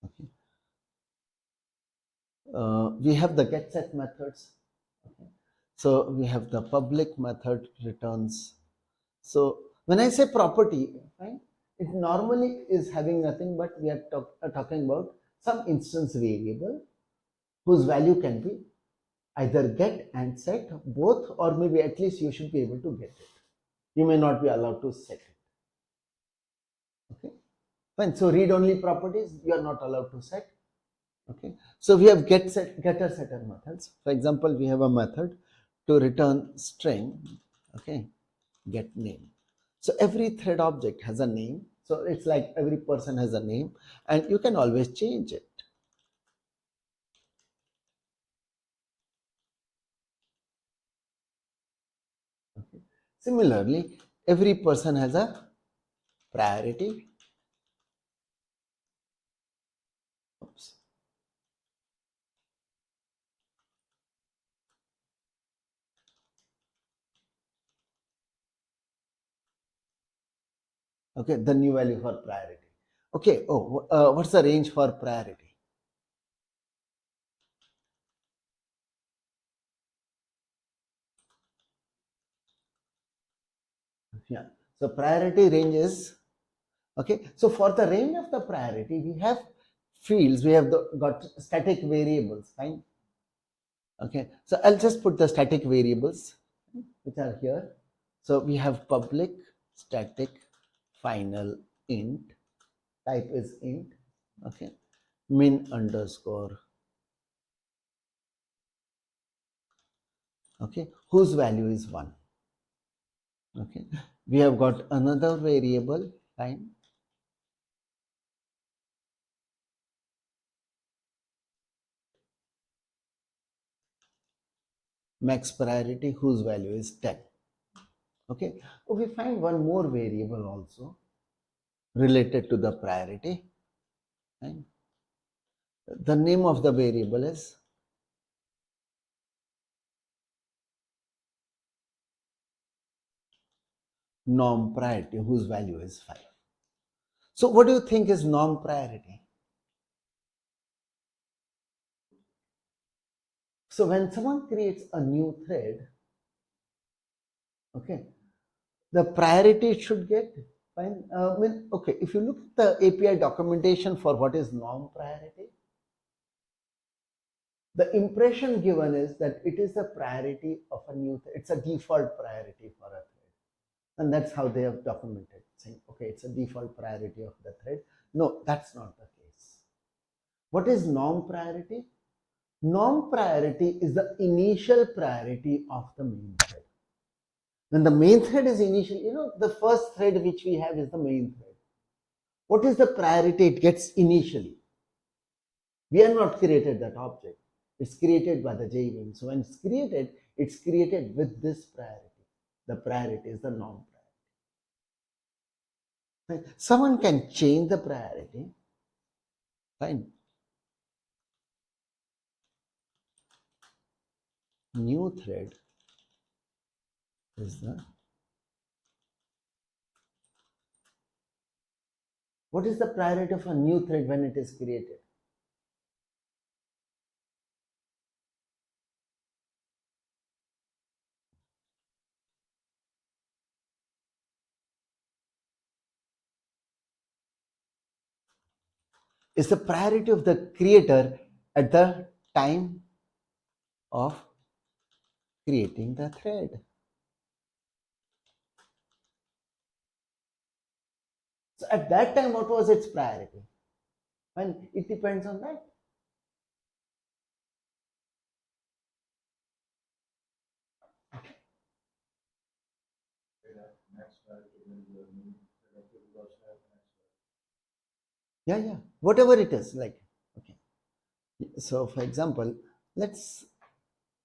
Okay. We have the getSet methods. Okay. So we have the public method returns. So when I say property, fine, it normally is having nothing but we are talking about some instance variable whose value can be either get and set both, or maybe at least you should be able to get it. You may not be allowed to set it. Okay, fine. So read only properties you are not allowed to set. Okay, so we have getter setter methods. For example, we have a method to return string. Okay, get name. So every thread object has a name. So it's like every person has a name, and you can always change it. Okay. Similarly, every person has a priority. Oops. Okay, the new value for priority. Okay, what's the range for priority? Yeah, so priority range is, okay, so for the range of the priority, we have fields, we have got static variables, fine. Okay, so I'll just put the static variables which are here. So we have public, static, final, int, type is int, okay, min underscore, okay, whose value is 1. Okay, we have got another variable, fine, max priority, whose value is 10. Okay, we find one more variable also related to the priority, right? The name of the variable is norm priority, whose value is 5. So what do you think is norm priority? So when someone creates a new thread, okay, the priority should get, fine. Okay, if you look at the API documentation for what is norm priority, the impression given is that it is the priority of a new thread. It's a default priority for a thread. And that's how they have documented, saying, okay, it's a default priority of the thread. No, that's not the case. What is norm priority? Norm priority is the initial priority of the main thread. When the main thread is initial, the first thread which we have is the main thread. What is the priority it gets initially? We have not created that object. It's created by the JVM. So when it's created with this priority. The priority is the norm priority. Right? Someone can change the priority. Fine. New thread is the, what is the priority of a new thread when it is created? Is the priority of the creator at the time of creating the thread. So at that time, what was its priority? And it depends on that. Yeah. Whatever it is, like, okay. So for example, let's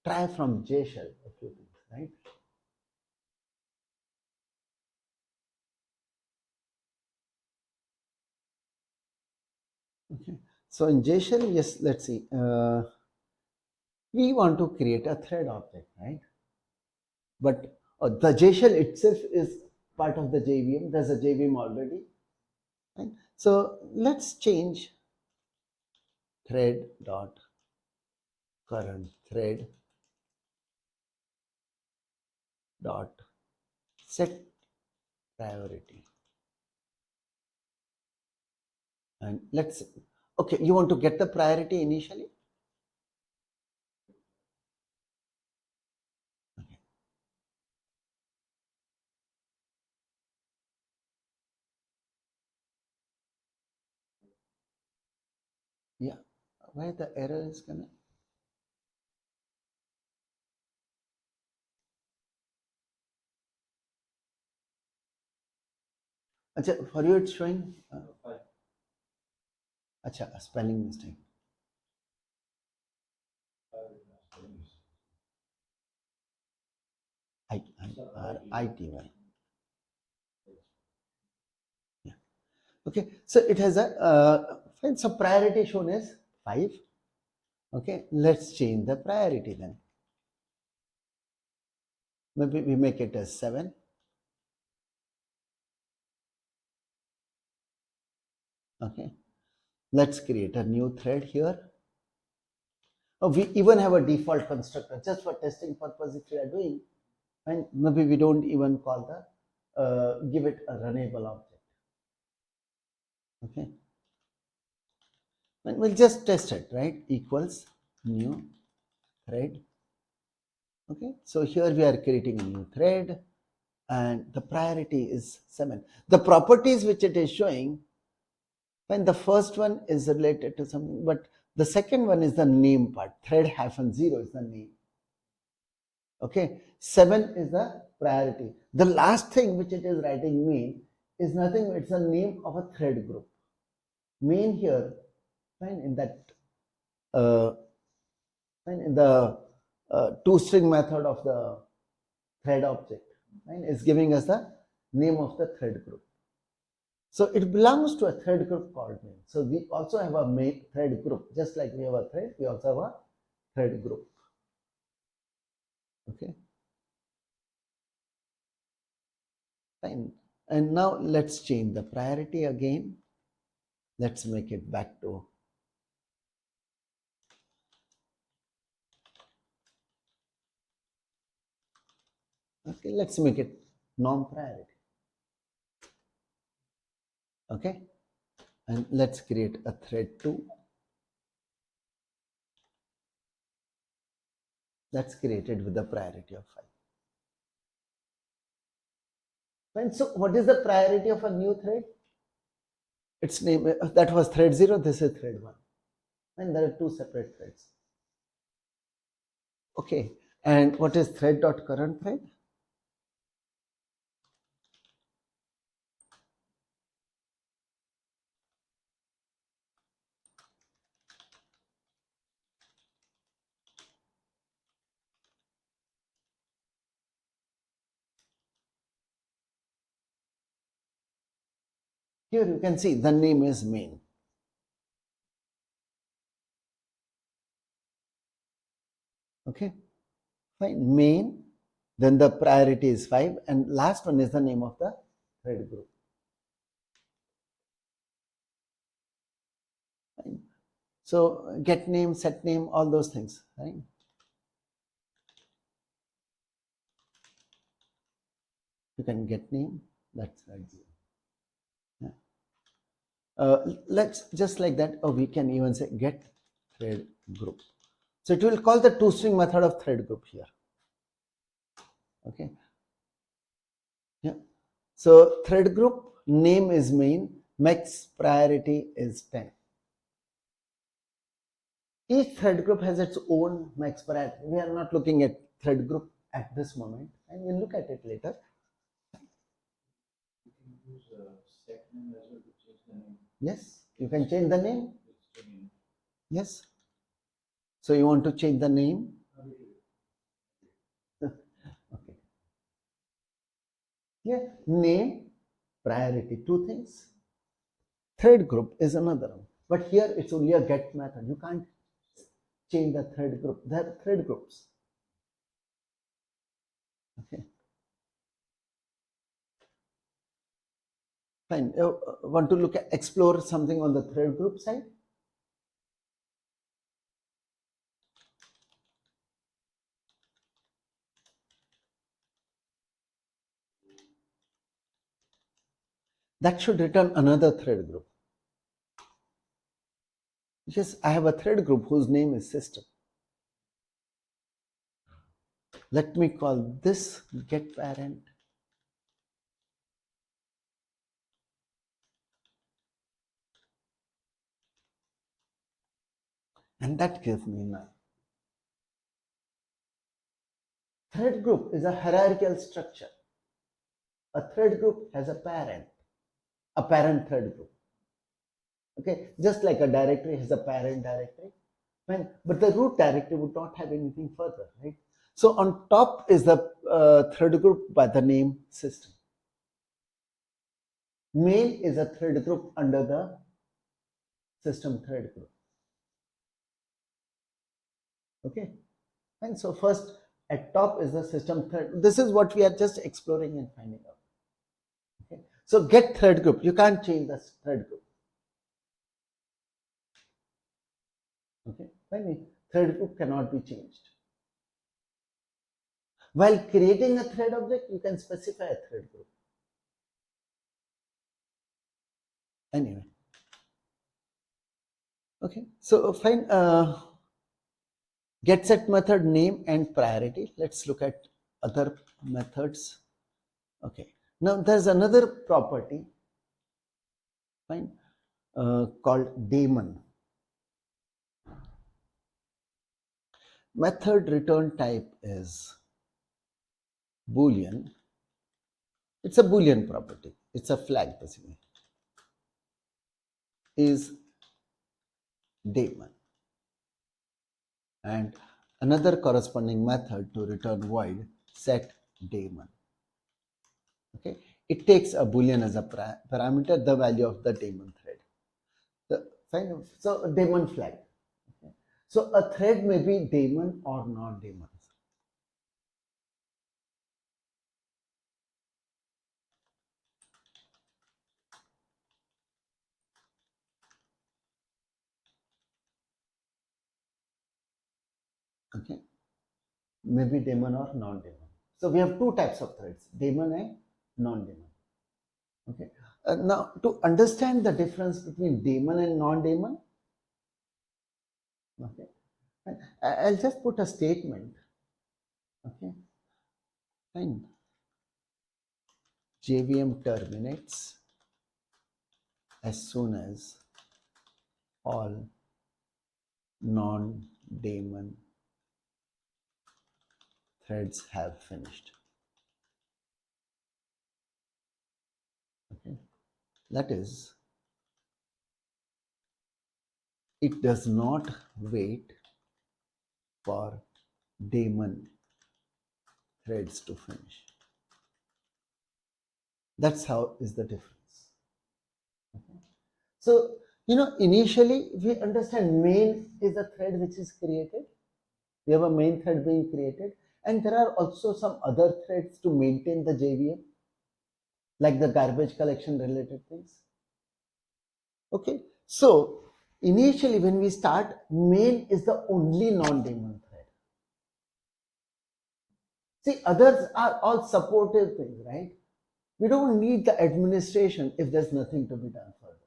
try from J shell a few things, right? Okay. So in JShell, yes, let's see. We want to create a thread object, right? But the JShell itself is part of the JVM. There's a JVM already, right? So let's change thread dot current thread dot set priority, and let's, okay, you want to get the priority initially. Okay. Yeah, where the error is coming? Achha, for you it's showing acha, a spelling mistake. ITY. Yeah. Okay, so it has a fine. So priority shown as 5. Okay, let's change the priority then. Maybe we make it as 7. Okay, let's create a new thread here. Oh, we even have a default constructor just for testing purpose if we are doing, and maybe we don't even call the give it a runnable object. Okay, and we'll just test it, right? Equals new thread. Okay, so here we are creating a new thread and the priority is 7. The properties which it is showing, when the first one is related to something, but the second one is the name part. Thread -0 is the name. Okay, 7 is the priority. The last thing which it is writing main is nothing, it's the name of a thread group. Main here, fine, in that in the toString method of the thread object, right, is giving us the name of the thread group. So it belongs to a thread group called main. So we also have a main thread group, just like we have a thread, we also have a thread group. Okay, fine. And now let's change the priority again. Let's make it back to okay, let's make it non-priority. Okay, and let's create a thread 2 that's created with the priority of 5. Fine. So what is the priority of a new thread? Its name, that was thread 0, this is thread 1, and there are 2 separate threads. Okay, and what is thread.currentThread? Here you can see the name is main. Okay, fine, main, then the priority is 5, and last one is the name of the thread group. Fine. So get name, set name, all those things, right? You can get name, that's right. Yeah. Let's just like that, or we can even say get thread group. So it will call the toString method of thread group here. Okay. Yeah. So thread group name is main, max priority is 10. Each thread group has its own max priority. We are not looking at thread group at this moment, and we'll look at it later. Yes, you can change the name. Yes. So you want to change the name? Okay. Yeah, name, priority, 2 things. Thread group is another one. But here it's only a get method. You can't change the thread group. They're thread groups. Okay. Fine. Want to explore something on the thread group side? That should return another thread group. Because I have a thread group whose name is system. Let me call this get parent. And that gives me null. Thread group is a hierarchical structure. A thread group has a parent thread group. Okay, just like a directory has a parent directory. Fine. But the root directory would not have anything further, right? So on top is the thread group by the name system. Main is a thread group under the system thread group. Okay, and so first at top is the system thread. This is what we are just exploring and finding out. Okay, so get thread group. You can't change the thread group. Okay, fine. Thread group cannot be changed. While creating a thread object, you can specify a thread group. Anyway. Okay, so fine. GetSet method name and priority. Let's look at other methods. Okay, now there's another property, fine, called daemon. Method return type is Boolean. It's a Boolean property. It's a flag basically. Is daemon. And another corresponding method to return void setDaemon. Okay, it takes a boolean as a parameter, the value of the daemon thread. So daemon flag. Okay. So a thread may be daemon or not daemon. Okay, maybe daemon or non-daemon. So we have two types of threads, daemon and non-daemon. Okay. Now to understand the difference between daemon and non-daemon, okay, I'll just put a statement. Okay, fine. JVM terminates as soon as all non-daemon threads have finished. Okay, that is, it does not wait for daemon threads to finish. That's how is the difference. Okay. So, initially we understand main is a thread which is created. We have a main thread being created, and there are also some other threads to maintain the JVM, like the garbage collection related things. Okay, so initially when we start, main is the only non-daemon thread. See, others are all supportive things, right? We don't need the administration if there's nothing to be done further.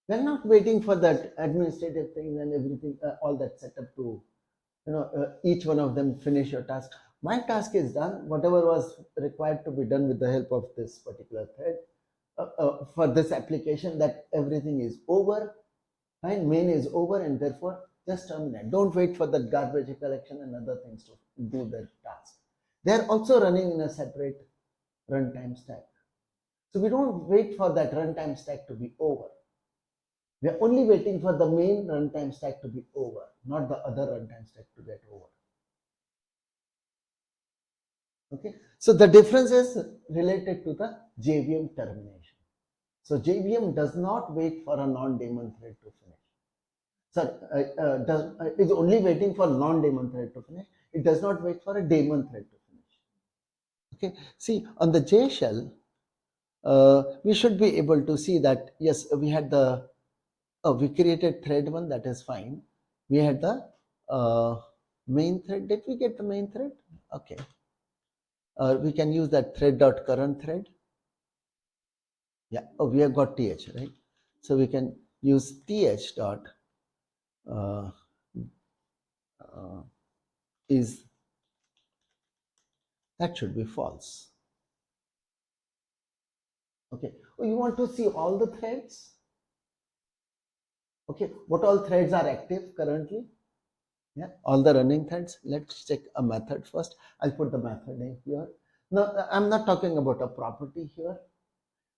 We're not waiting for that administrative things and everything, all that setup to, each one of them finish your task. My task is done. Whatever was required to be done with the help of this particular thread for this application, that everything is over, and main is over, and therefore just terminate. Don't wait for the garbage collection and other things to do their task. They are also running in a separate runtime stack. So we don't wait for that runtime stack to be over. We are only waiting for the main runtime stack to be over, not the other runtime stack to get over. Okay, so the difference is related to the JVM termination. So JVM does not wait for a non-daemon thread to finish. Is only waiting for non-daemon thread to finish. It does not wait for a daemon thread to finish. Okay. See, on the J shell, we should be able to see that yes, we had the we created thread 1, that is fine. We had the main thread. Did we get the main thread? Okay. We can use that thread.currentThread. Yeah, oh, we have got th, right? So we can use th dot is, that should be false. Okay. Oh, you want to see all the threads? Okay. What all threads are active currently? Yeah, all the running threads. Let's check a method first. I'll put the method name here. Now, I'm not talking about a property here.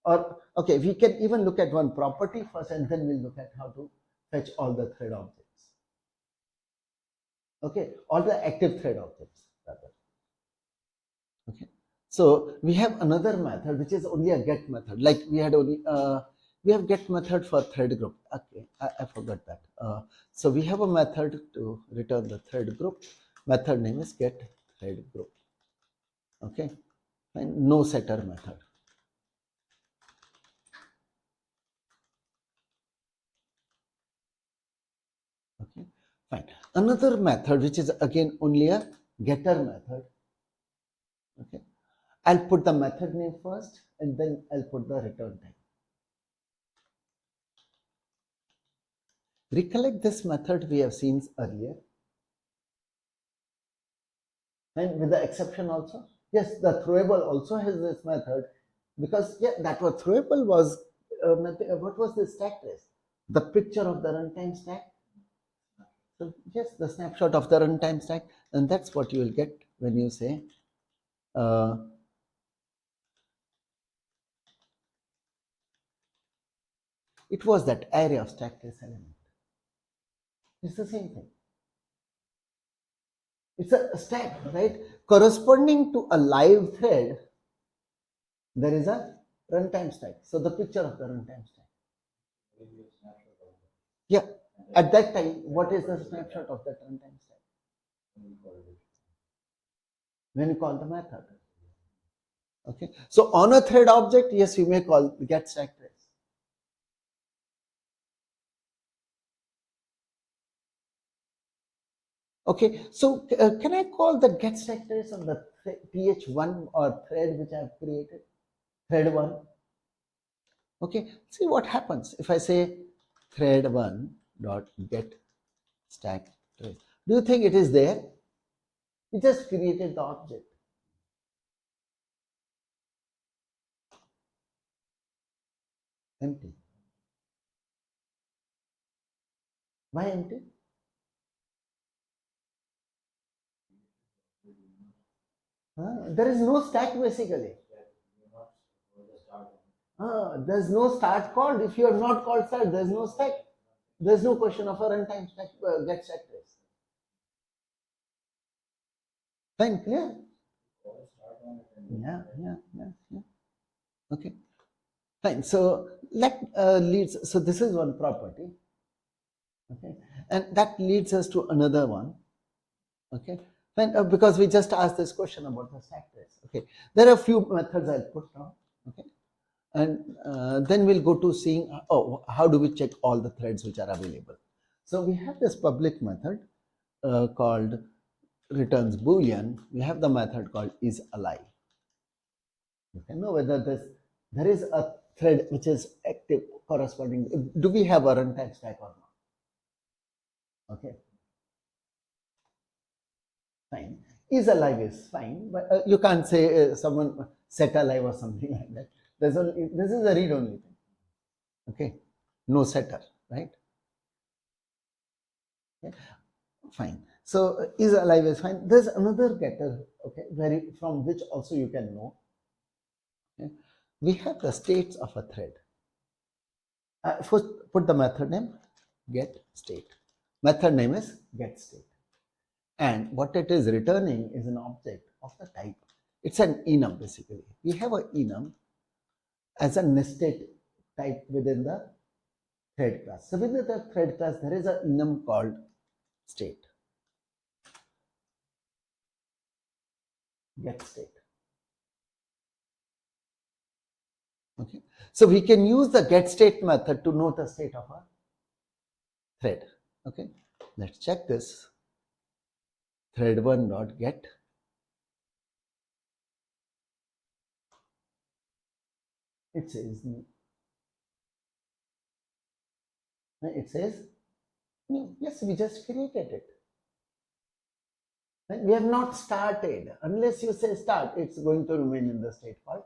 Or, okay, we can even look at one property first and then we'll look at how to fetch all the thread objects. Okay, all the active thread objects rather. Okay, so we have another method which is only a get method. Like we had only we have get method for thread group. Okay, I forgot that. So we have a method to return the thread group. Method name is getThreadGroup. Okay, and no setter method. Okay, fine. Another method which is again only a getter method. Okay, I'll put the method name first and then I'll put the return type. Recollect this method we have seen earlier. And with the exception also, yes, the throwable also has this method because yeah, that was throwable was what was the stack trace? The picture of the runtime stack. So yes, the snapshot of the runtime stack, and that's what you will get when you say it was that array of stack trace element. It's the same thing. It's a stack, right? Corresponding to a live thread, there is a runtime stack. So the picture of the runtime stack. Yeah. At that time, what is the snapshot of that runtime stack? When you call the method. Okay. So on a thread object, yes, you may call getStackTrace. Okay. So can I call the getStackTrace on the th1 or thread which I have created? Thread 1. Okay. See what happens if I say thread1 dot getStackTrace. Do you think it is there? We just created the object. Empty. Why empty? There is no stack basically. There's no start called. If you have not called start, there's no stack. There's no question of a runtime stack get stack trace. Fine, clear? Yeah. Okay. Fine. So that leads. So this is one property. Okay, and that leads us to another one. Okay. Fine. Because we just asked this question about the stack trace. Okay. There are a few methods I'll put down. Okay. And then we'll go to seeing how do we check all the threads which are available. So we have this public method called returns boolean. We have the method called isAlive. You can know whether there is a thread which is active corresponding. Do we have a runtime stack or not? Okay, fine. IsAlive is fine, but you can't say someone set alive or something like that. This is a read only thing. Okay, no setter, right? Okay. Fine. So isAlive is fine. There's another getter, okay, from which also you can know. Okay. We have the states of a thread. First, put the method name getState. Method name is getState, and what it is returning is an object of the type. It's an enum basically. We have an enum as a nested type within the thread class. So within the thread class, there is an enum called state, getState. Okay, so we can use the getState method to know the state of a thread. Okay, let's check this. Thread1.get. It says new. It says new. Yes, we just created it. We have not started. Unless you say start, it's going to remain in the state called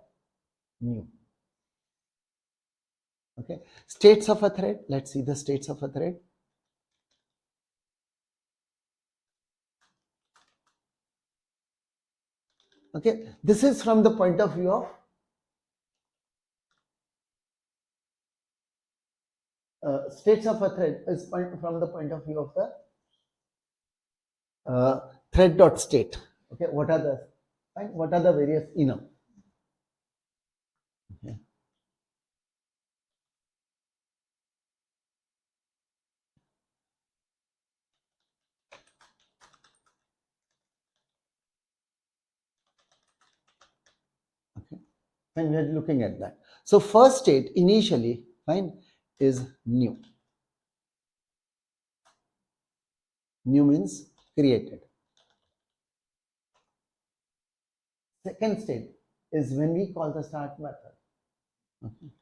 new. Okay, states of a thread. Let's see the states of a thread. Okay, this is from the point of view of states of a thread is from the point of view of the thread.state. Okay, what are the various enum? Okay. Okay, when we are looking at that, so first state initially is new. New means created. Second state is when we call the start method. Okay.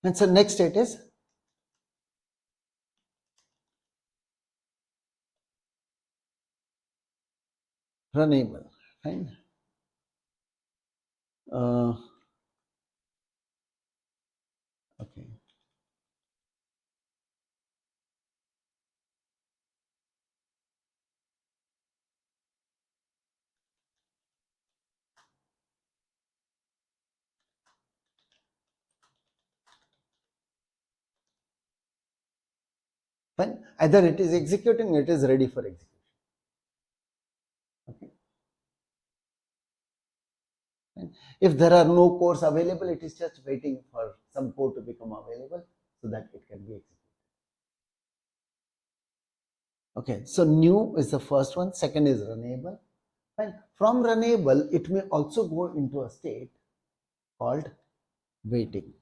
And so next state is runnable. Fine. Okay. Fine. Either it is executing or it is ready for execution. Okay. Fine. If there are no cores available, it is just waiting for some core to become available so that it can be executed. Okay, so new is the first one, second is runnable. Fine. From runnable, it may also go into a state called waiting.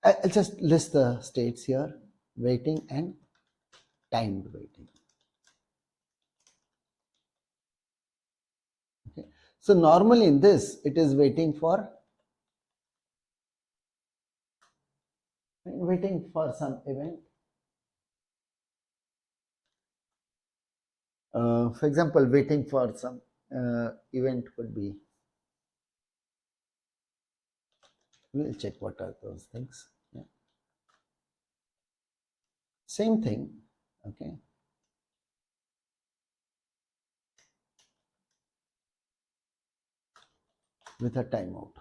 I'll just list the states here: waiting and timed waiting. Okay. So normally in this, it is waiting for some event. For example, waiting for some event could be. We'll check what are those things. Yeah. Same thing. Okay. With a timeout.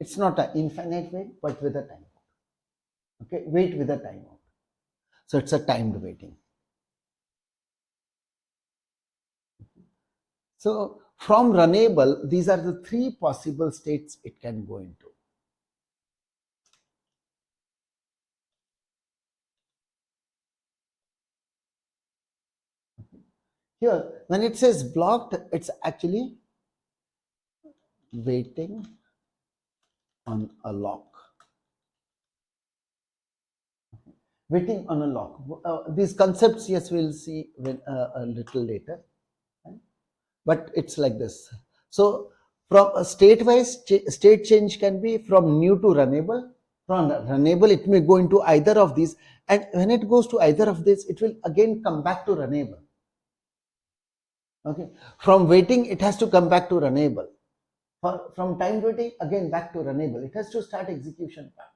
It's not an infinite wait, but with a timeout. Okay, wait with a timeout. So it's a timed waiting. So from runnable, these are the three possible states it can go into. Here, when it says blocked, it's actually waiting on a lock. Waiting on a lock. These concepts, yes, we'll see when, a little later. But it's like this. So from a state-wise, state change can be from new to runnable. From runnable, it may go into either of these. And when it goes to either of these, it will again come back to runnable. Okay. From waiting, it has to come back to runnable. From time waiting, again back to runnable. It has to start execution part.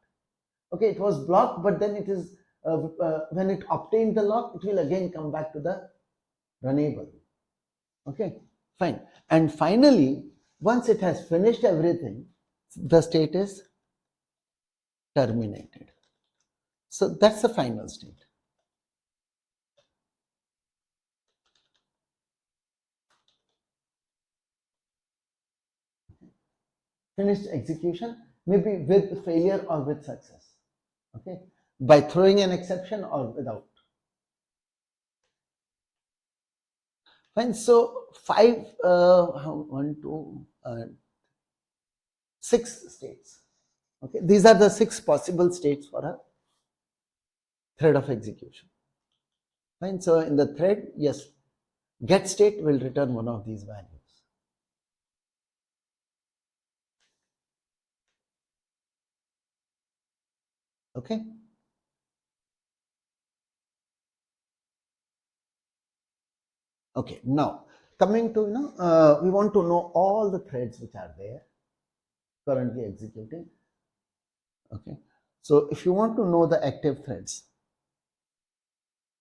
Okay, it was blocked, but then it is when it obtained the lock, it will again come back to the runnable. Okay, fine. And finally, once it has finished everything, the state is terminated. So that's the final state. Finished execution, maybe with failure or with success. Okay, by throwing an exception or without. Fine. So six states. Okay, these are the six possible states for a thread of execution. Fine. So in the thread, yes, getState will return one of these values. Okay. Okay. Now coming to we want to know all the threads which are there currently executing. Okay. So if you want to know the active threads,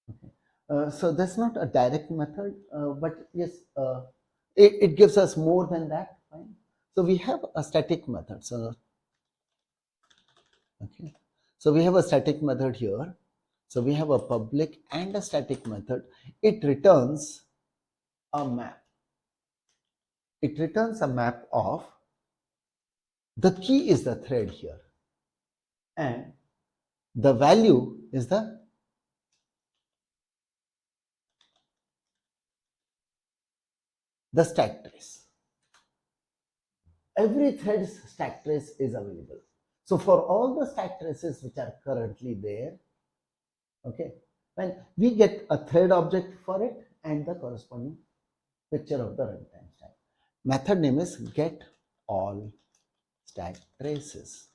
okay, so that's not a direct method, but yes, it gives us more than that. Fine. So we have a static method. So okay, so we have a static method here. So we have a public and a static method. It returns a map. It returns a map of the key is the thread here, and the value is the stack trace. Every thread's stack trace is available. So for all the stack traces which are currently there, okay, when we get a thread object for it and the corresponding picture of the runtime stack. Method name is getAllStackTraces.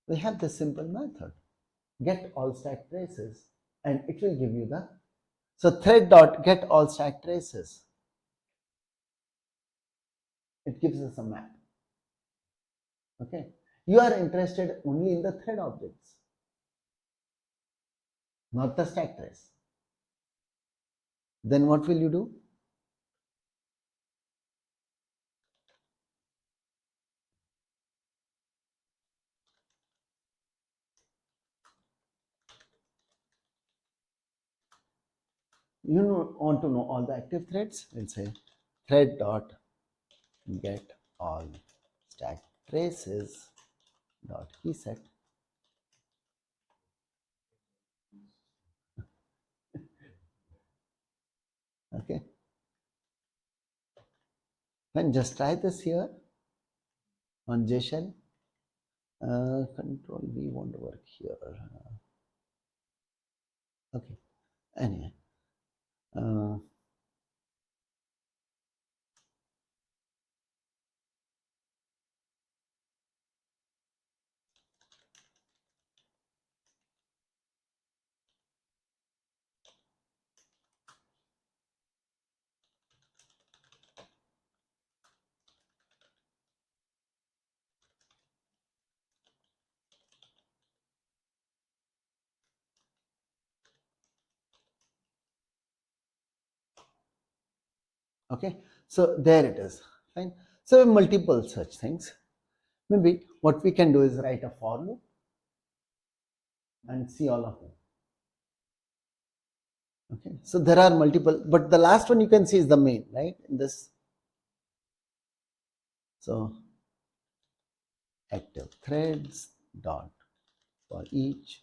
We have this simple method, getAllStackTraces, and it will give you the thread.getAllStackTraces. It gives us a map. Okay, you are interested only in the thread objects, not the stack trace. Then what will you do? You want to know all the active threads? We'll say thread.getAllStackTraces.keyset. Okay, and just try this here on JShell. Control V won't work here. Okay, anyway. Okay, so there it is. Fine. So multiple such things. Maybe what we can do is write a for loop and see all of them. Okay, so there are multiple, but the last one you can see is the main, right? In this, so active threads dot for each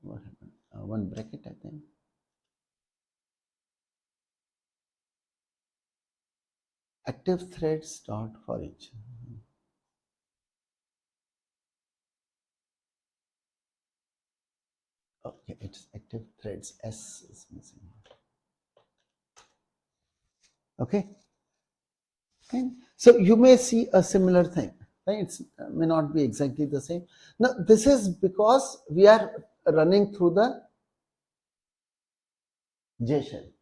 what happened? One bracket, I think. Active threads dot for each. Okay, it's active threads. S is missing. Okay. Okay. So you may see a similar thing. Right? It may not be exactly the same. Now this is because we are running through the JShell.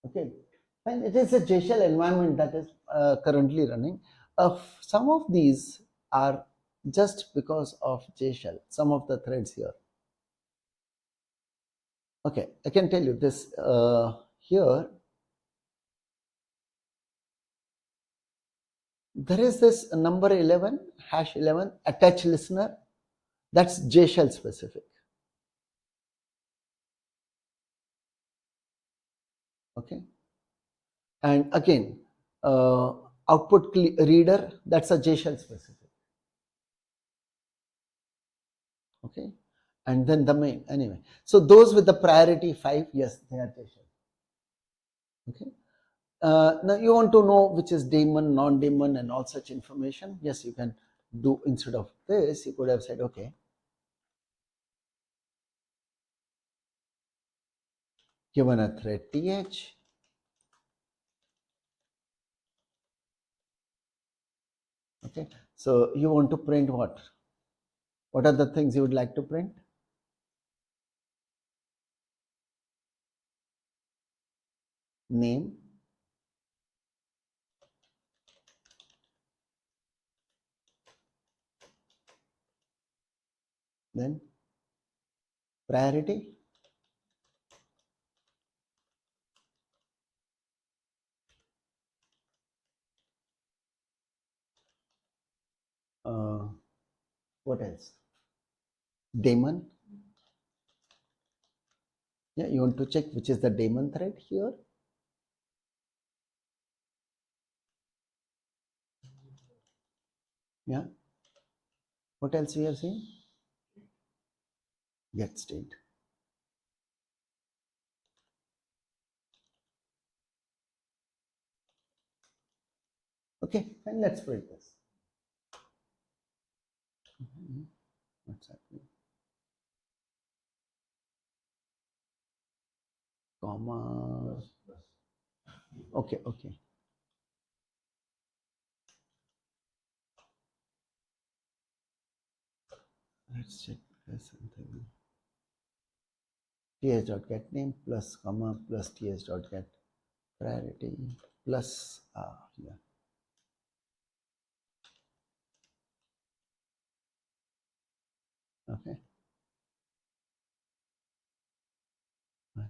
Okay, and it is a JShell environment that is currently running. Some of these are just because of JShell, some of the threads here. Okay, I can tell you this here. There is this number 11, hash 11, attach listener. That's JShell specific. Okay. And again, output reader, that's a JShell specific. Okay. And then the main, anyway. So those with the priority 5, yes, they are JShell. Okay. Now you want to know which is daemon, non-daemon and all such information. Yes, you can do, instead of this, you could have said, okay, given a thread th, okay, so you want to print what? What are the things you would like to print? Name, then priority, what else? Daemon. Yeah, you want to check which is the daemon thread here. Yeah. What else we have seen? getState. Okay, and let's print this. What's happening? Comma. Okay, okay. Let's check this something. th.getName plus comma plus th.get priority plus yeah. Okay. Right.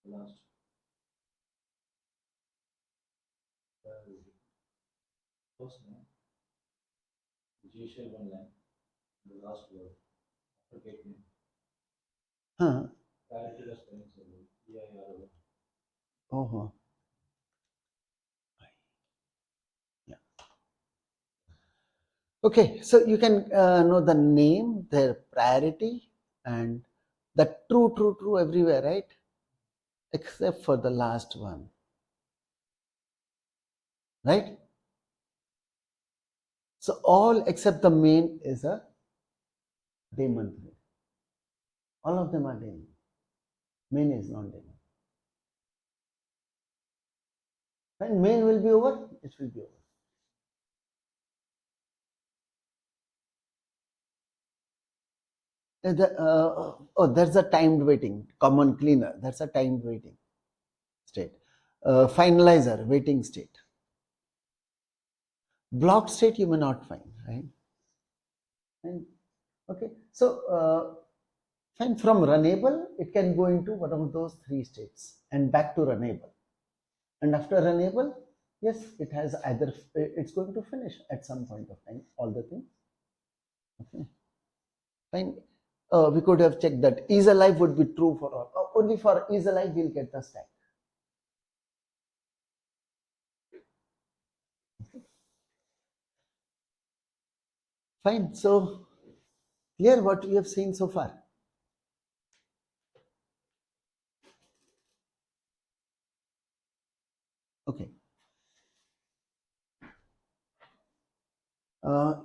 Last first name, JShell one line, the last word, after get name, parity the spelling symbol, EIRO. Oh, yeah. Okay, so you can know the name, their priority, and the true everywhere, right? Except for the last one, right? So all except the main is a daemon thread. All of them are daemon. Main is non-daemon. When main will be over, it will be over. There's a timed waiting, common cleaner. That's a timed waiting state. Finalizer, waiting state. Blocked state you may not find, right? And, okay, so fine, from runnable, it can go into one of those 3 states and back to runnable. And after runnable, yes, it has either, it's going to finish at some point of time, all the things. Okay, fine. We could have checked that is alive would be true for all. Only for is alive we'll get the stack. Fine. So clear what we have seen so far. Okay.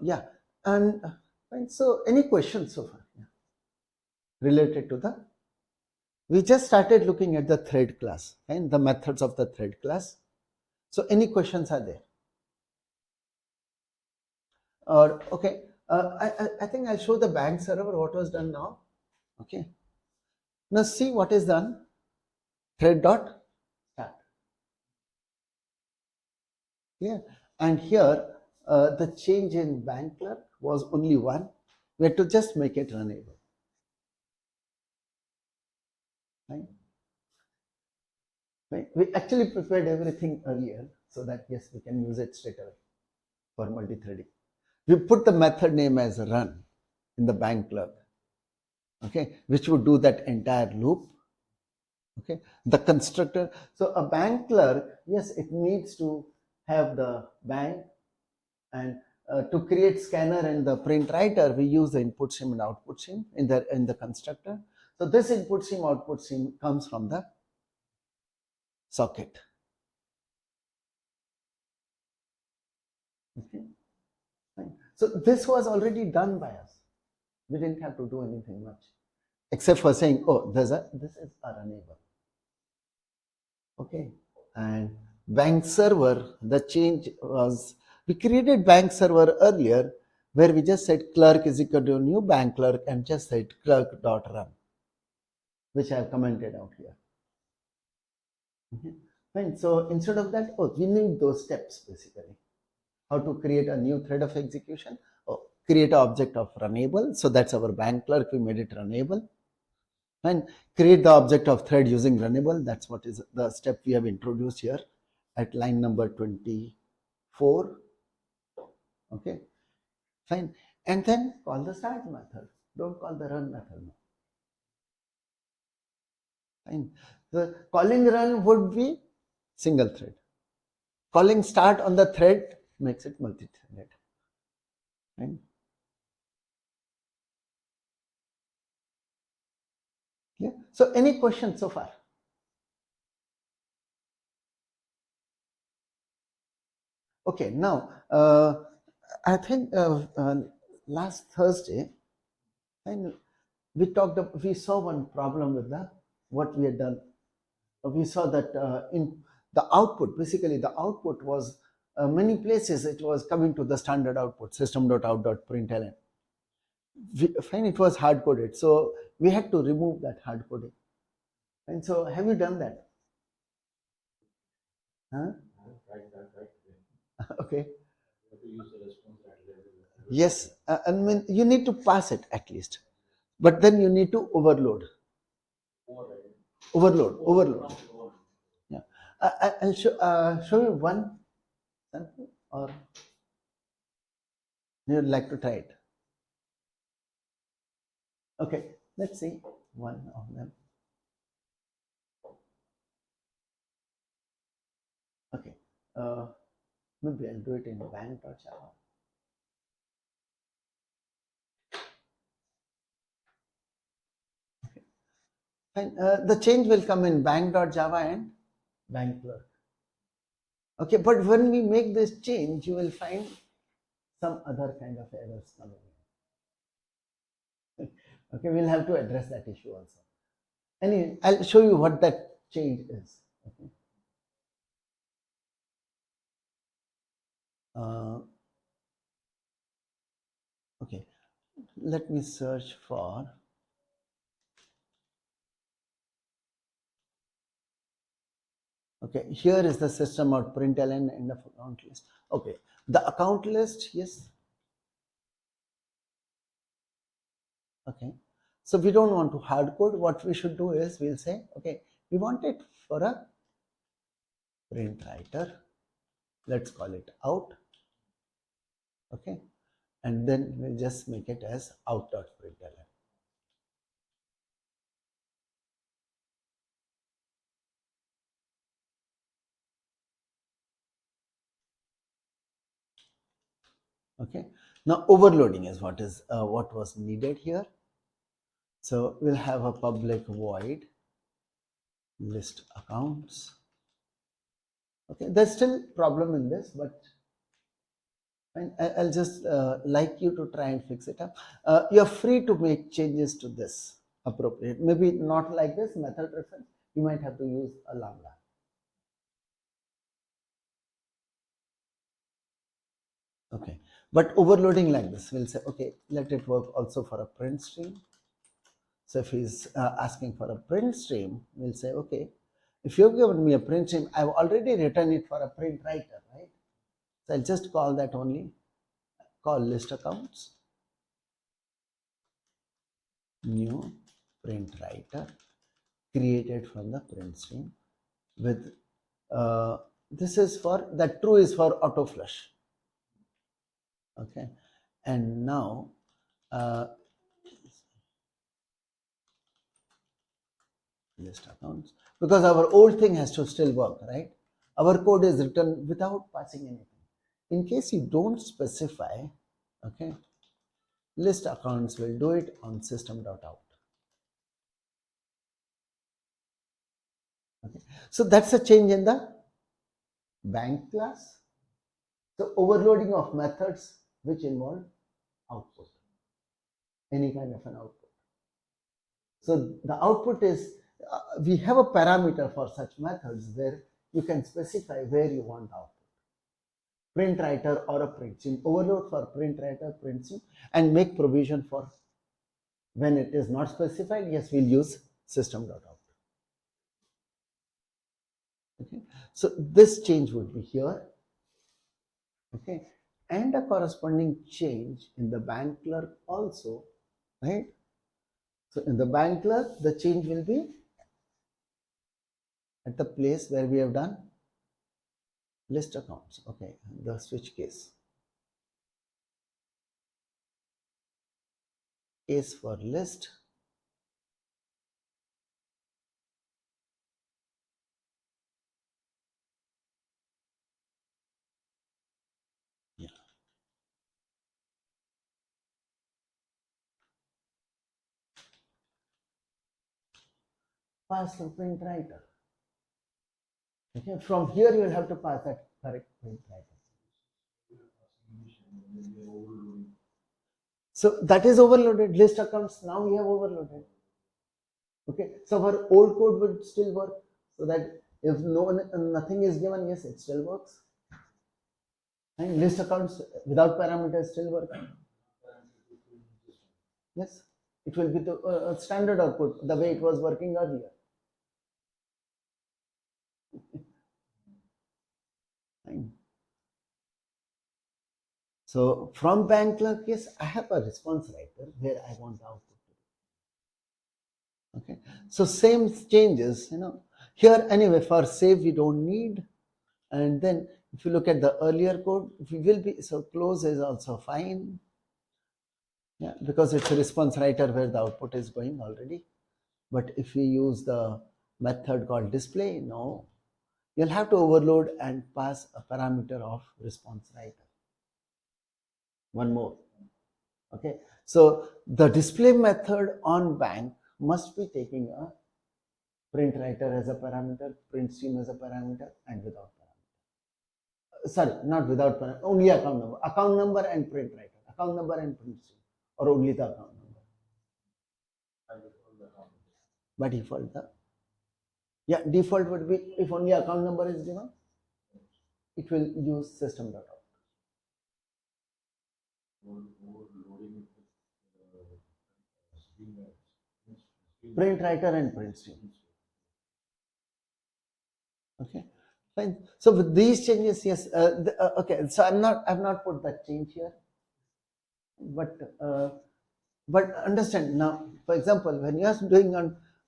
Yeah. And fine. So any questions so far? Yeah. Related to the, we just started looking at the thread class and the methods of the thread class. So any questions are there? Or okay, I think I'll show the bank server what was done now. Okay, now see what is done. Thread dot start. Yeah, and here the change in bank clerk was only one. We had to just make it runnable. Right? Right? We actually prepared everything earlier so that yes, we can use it straight away for multi-threading. We put the method name as run in the bank clerk, okay, which would do that entire loop. Okay, the constructor. So a bank clerk, yes, it needs to have the bank, and to create scanner and the print writer, we use the input stream and output stream in the constructor. So this input stream output stream comes from the socket. Okay, fine. So this was already done by us. We didn't have to do anything much, except for saying, oh, this is a runnable. Okay, and bank server, the change was, we created bank server earlier where we just said clerk is equal to new bank clerk and just said clerk.run, which I have commented out here. Okay. Fine. So instead of that, oh, we need those steps basically. How to create a new thread of execution, create an object of runnable. So that's our bank clerk, we made it runnable. And create the object of thread using runnable. That's what is the step we have introduced here at line number 24. Okay, fine. And then call the start method. Don't call the run method. Fine. The calling run would be single thread. Calling start on the thread makes it multi-threaded. Fine. Yeah. So any questions so far? Okay, now I think last Thursday, and we saw one problem with what we had done. We saw that in the output, basically the output was many places it was coming to the standard output system.out.println. We find it was hard coded, so we had to remove that hard coding. And so, have you done that? Huh? Okay. Yes, I mean you need to pass it at least, but then you need to overload. Overload. Yeah, I'll show you one sample, or you'd like to try it. Okay, let's see one of them. Okay, maybe I'll do it in bank.java. Okay, fine. The change will come in bank.java and bank clerk. Okay, but when we make this change, you will find some other kind of errors coming in. Okay, we'll have to address that issue also. Anyway, I'll show you what that change is. Okay. Okay, let me search for. Okay, here is the system out println end of account list. Okay, the account list, yes. Okay, so we don't want to hard code. What we should do is we'll say, okay, we want it for a print writer. Let's call it out. Okay, and then we'll just make it as out.println. Okay, now overloading is what was needed here. So we'll have a public void list accounts. Okay, there's still problem in this, but I'll just like you to try and fix it up. You're free to make changes to this appropriate. Maybe not like this method reference. You might have to use a lambda. Okay, But overloading like this, we'll say, okay, let it work also for a print stream. So if he's asking for a print stream, we'll say, okay, if you've given me a print stream, I've already written it for a print writer, right? So I'll just call that only, call list accounts, new print writer, created from the print stream with, this is for, that true is for auto flush. Okay, and now list accounts, because our old thing has to still work, right? Our code is written without passing anything. In case you don't specify, okay, list accounts will do it on system.out. Okay, so that's a change in the bank class. So overloading of methods which involve output, any kind of an output. So the output is, we have a parameter for such methods where you can specify where you want output. Print writer or a print stream. Overload for print writer, print stream, and make provision for when it is not specified. Yes, we'll use system.out. Okay, so this change would be here. Okay, and a corresponding change in the bank clerk also, right? So in the bank clerk, the change will be at the place where we have done list accounts. Okay, the switch case. Case for list. Yeah. Pass the print writer. Okay, from here you will have to pass that correct print writer. So that is overloaded. List accounts now we have overloaded. Okay, so our old code would still work, so that if nothing is given, yes, it still works. And list accounts without parameters still work. Yes, it will be the standard output, the way it was working earlier. Fine. So from bank clerk, yes, I have a response writer where I want the output. Okay, so same changes, here anyway for save we don't need. And then if you look at the earlier code, we will be, so close is also fine. Yeah, because it's a response writer where the output is going already. But if we use the method called display, no, you'll have to overload and pass a parameter of response writer. One more. Okay, so the display method on bank must be taking a print writer as a parameter, print stream as a parameter, and without parameter. Sorry, not without parameter, only account number and print writer, account number and print stream, or only the account number. By default, default would be if only account number is given, it will use system.out. Print writer and print stream. Okay, fine. So with these changes, yes. Okay, so I've not put that change here, but understand now. For example, when you are doing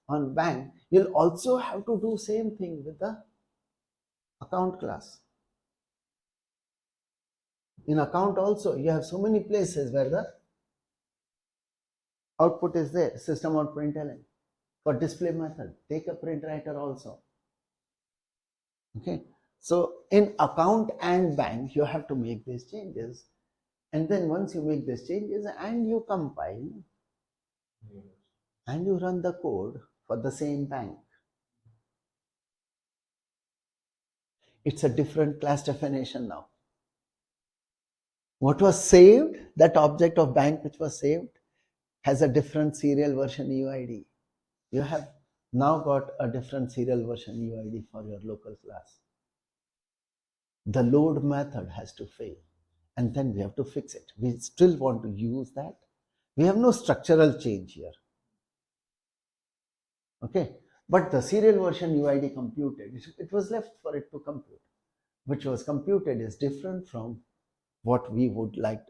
on bank, you'll also have to do same thing with the account class. In account also, you have so many places where the output is there. System out println. For display method, take a print writer also. Okay, so in account and bank, you have to make these changes, and then once you make these changes and you compile and you run the code for the same bank, it's a different class definition now. What was saved, that object of bank which was saved, has a different serial version UID. You have now got a different serial version UID for your local class. The load method has to fail, and then we have to fix it. We still want to use that. We have no structural change here. Okay, but the serial version UID computed, it was left for it to compute. Which was computed is different from what we would like,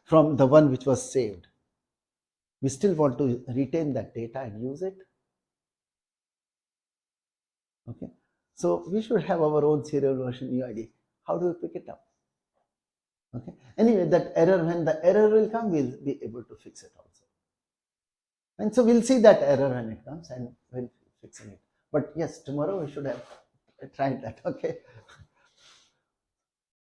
from the one which was saved. We still want to retain that data and use it. Okay, so we should have our own serial version UID. How do we pick it up? Okay, anyway, that error, when the error will come, we'll be able to fix it also. And so we'll see that error when it comes and we'll fix it. But yes, tomorrow we should have tried that. Okay.